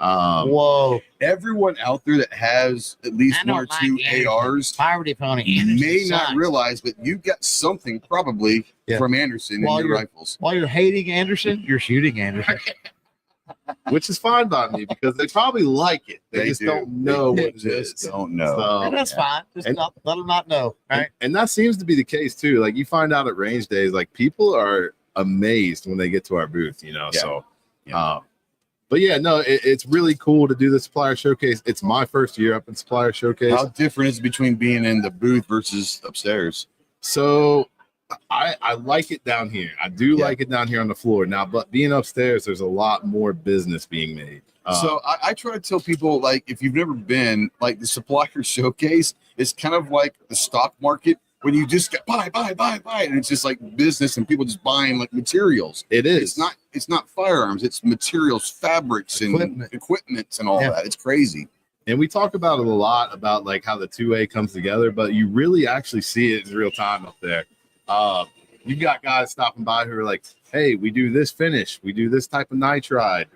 Whoa. Everyone out there that has at least I one or don't two like Anderson. ARs Poverty Pony. Anderson may not sucks. realize, but you got something probably Yeah. from Anderson While in your you're- rifles. While you're hating Anderson, you're shooting Anderson. Which is fine by me because they probably like it. They just do. don't know They what it just is. don't know. So- And that's fine. Just And- let them not know. Right? And that seems to be the case too. Like you find out at range days, like people are amazed when they get to our booth, you know. Yeah. So, Yeah. but yeah, no, it's really cool to do the supplier showcase. It's my first year up in supplier showcase. How different is it between being in the booth versus upstairs? So I like it down here. I do Yeah. like it down here on the floor now, but being upstairs, there's a lot more business being made. So I try to tell people, like, if you've never been, like, the supplier showcase is kind of like the stock market when you just get buy, and it's just like business and people just buying like materials. It is. It's not firearms, it's materials, fabrics, and equipment and all Yeah. that. It's crazy. And we talk about it a lot about like how the 2A comes together, but you really actually see it in real time up there. You got guys stopping by who are like, hey, we do this finish, we do this type of nitride,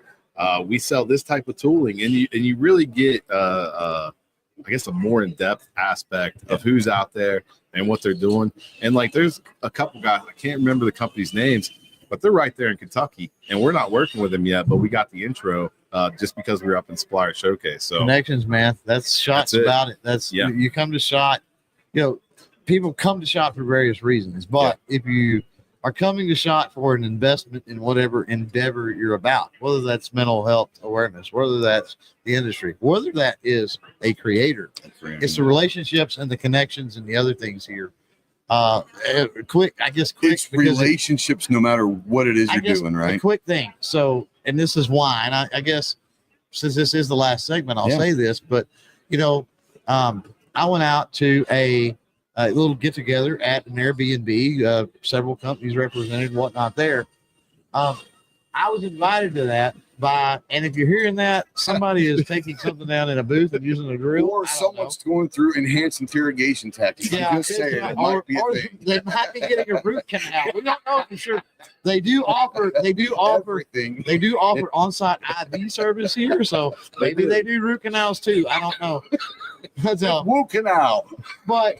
we sell this type of tooling, and you really get I guess a more in-depth aspect of who's out there and what they're doing. And like there's a couple guys, I can't remember the company's names, but they're right there in Kentucky, and we're not working with them yet, but we got the intro just because we were up in Supplier Showcase. So Connections, man. That's SHOT's That's it. about it. That's Yeah. you come to SHOT. You know, people come to SHOT for various reasons, but if you are coming to SHOT for an investment in whatever endeavor you're about, whether that's mental health awareness, whether that's the industry, whether that is a creator, it's the relationships and the connections and the other things here. Quick It's because relationships no matter what it is I you're guess doing, a right? quick thing. So, and this is why, and I guess since this is the last segment, I'll Yeah. say this, but you know, I went out to a little get together at an Airbnb, several companies represented, whatnot there. I was invited to that by, and if you're hearing that, somebody is taking something down in a booth and using a drill. Or I don't someone's going through enhanced interrogation tactics. know. I'm just saying, it might be a or thing. they might be getting a root canal. We don't know for sure. They do offer Everything. They do offer on-site IV service here, so maybe they do root canals too. I don't know. That's Woo canal. but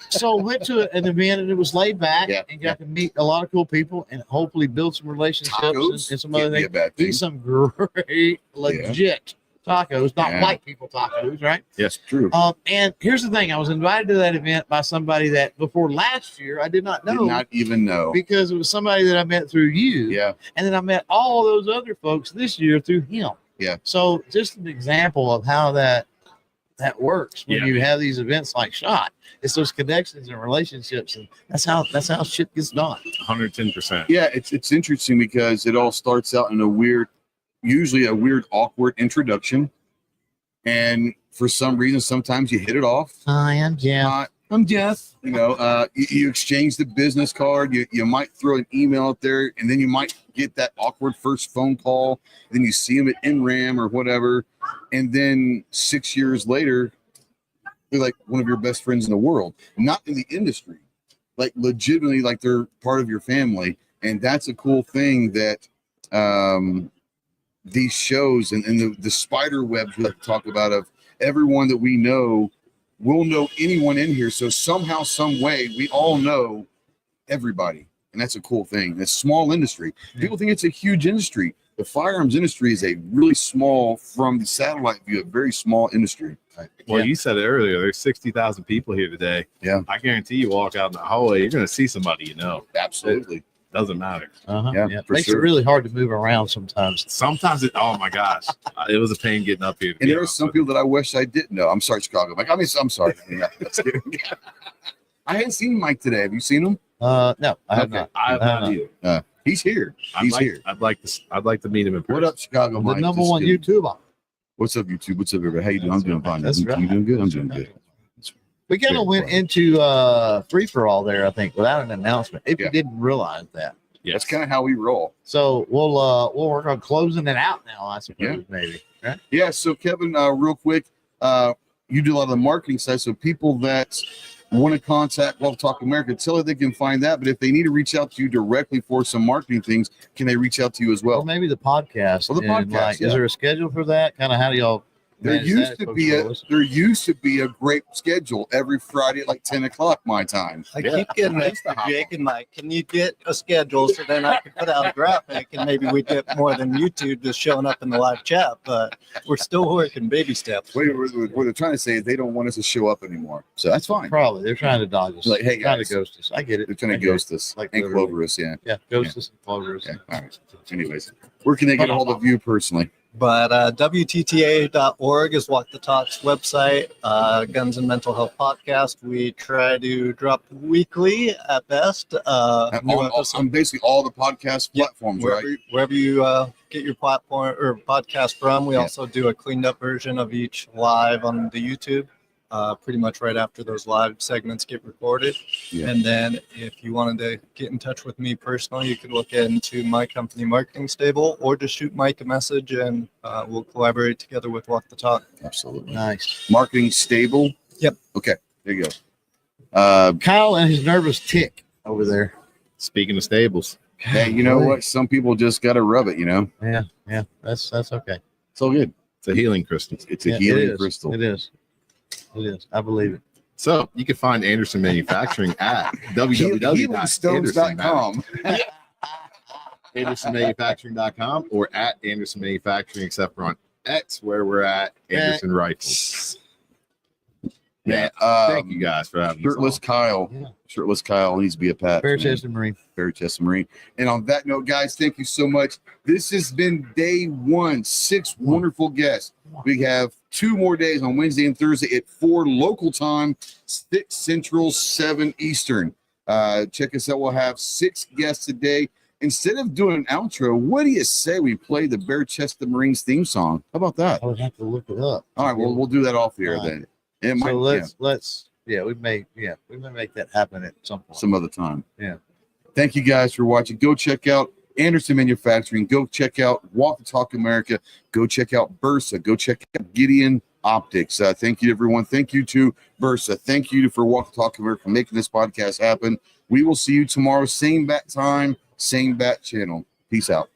so went to an event and it was laid back Yeah, and got to meet a lot of cool people and hopefully build some relationships Tacos and some other can't be a things. bad thing. Eat some great legit tacos, not Yeah. white people tacos, right? Yes, true. And here's the thing: I was invited to that event by somebody that before last year I did not know Did not even know. because it was somebody that I met through you. Yeah. And then I met all those other folks this year through him. Yeah. So just an example of how that works when Yeah. you have these events like SHOT. It's those connections and relationships, and that's how shit gets done. 110%. Yeah, it's interesting because it all starts out in usually a weird, awkward introduction. And for some reason, sometimes you hit it off. Hi, I'm Jim. I'm Jeff. You know, you exchange the business card. You might throw an email out there, and then you might get that awkward first phone call. Then you see them at NRAM or whatever, and then 6 years later, they're like one of your best friends in the world. Not in the industry, like legitimately, like they're part of your family, and that's a cool thing that these shows and the spider webs we talk about of everyone that we know. We'll know anyone in here. So somehow, some way, we all know everybody. And that's a cool thing. It's a small industry. People think it's a huge industry. The firearms industry is a really small, from the satellite view, a very small industry. Well, you said it earlier. There's 60,000 people here today. Yeah. I guarantee you walk out in the hallway, you're going to see somebody you know. Absolutely. Doesn't matter. Yeah, for Makes sure. it really hard to move around sometimes. Sometimes oh my gosh, it was a pain getting up here. to And be there are honest some with you. people that I wish I didn't know. I'm sorry, Chicago. Mike. I'm sorry. Yeah, that's kidding. I hadn't seen Mike today. Have you seen him? No, I have Okay. not. I have Uh, not either. He's here. He's here. I'd like to meet him in person. What up, Chicago, The Mike? number Just one kidding. YouTuber. What's up, YouTube? What's up, everybody? How you doing? I'm doing fine. That's You right. doing good? I'm doing good. We kind Very of went important. into free for all there, I think, without an announcement. If Yeah. you didn't realize that, That's kind of how we roll. So we'll work on closing it out now, I suppose, maybe. Right? Yeah. So Kevin, real quick, you do a lot of the marketing side. So people that want to contact Love Talk America, tell them they can find that. But if they need to reach out to you directly for some marketing things, can they reach out to you as well? Or maybe the podcast. Well, the and, podcast, Is there a schedule for that? Kind of how do y'all? There manage used that? to be a great schedule every Friday at like 10 o'clock my time. I keep getting it, Jake and Mike. Can you get a schedule so then I can put out a graphic and maybe we get more than you two just showing up in the live chat? But we're still working baby steps. What they're trying to say is they don't want us to show up anymore. So that's fine. Probably they're trying to dodge us. Like, hey, trying guys. to ghost us. I get it. They're trying to ghost us Like and literally. clover us. Yeah. Yeah, ghost us and clover us. Okay. All right. Anyways, where can they get a hold of you personally? But WTTA.org is Walk the Talk's website. Guns and Mental Health Podcast. We try to drop weekly at best. On basically all the podcast platforms, right? Wherever you get your platform or podcast from. We also do a cleaned up version of each live on the YouTube. Pretty much right after those live segments get recorded. Yeah. And then if you wanted to get in touch with me personally, you could look into my company Marketing Stable or just shoot Mike a message and we'll collaborate together with Walk the Talk. Absolutely. Nice. Marketing Stable. Yep. Okay. There you go. Kyle and his nervous tick over there. Speaking of stables, Hey, you know what? Some people just got to rub it, you know? Yeah. That's okay. It's all good. it's a healing crystal. It's a Yeah, healing it is. crystal. It is. It is. I believe it. So you can find Anderson Manufacturing at www.andersonmanufacturing.com. AndersonManufacturing.com or at Anderson Manufacturing, except for on X, where we're at Anderson Rifles. Yeah. Thank you guys for having Shirtless us. Kyle. Yeah. Shirtless Kyle needs to be a pat. Bare chested Marine. Very Chester Marine. And on that note, guys, thank you so much. This has been day one. 6 wonderful guests. We have 2 more days on Wednesday and Thursday at 4 local time, 6 Central, 7 Eastern. Check us out. We'll have 6 guests today. Instead of doing an outro, what do you say we play the Bare Chested Marines theme song? How about that? I would have to look it up. All right, well, we'll do that off the air All right. then. It might, So let's we may make that happen at some point. some other time. Yeah. Thank you guys for watching. Go check out Anderson Manufacturing. Go check out Walk the Talk America. Go check out Bersa. Go check out Gideon Optics. Thank you, everyone. Thank you to Bersa. Thank you for Walk the Talk America for making this podcast happen. We will see you tomorrow. Same bat time, same bat channel. Peace out.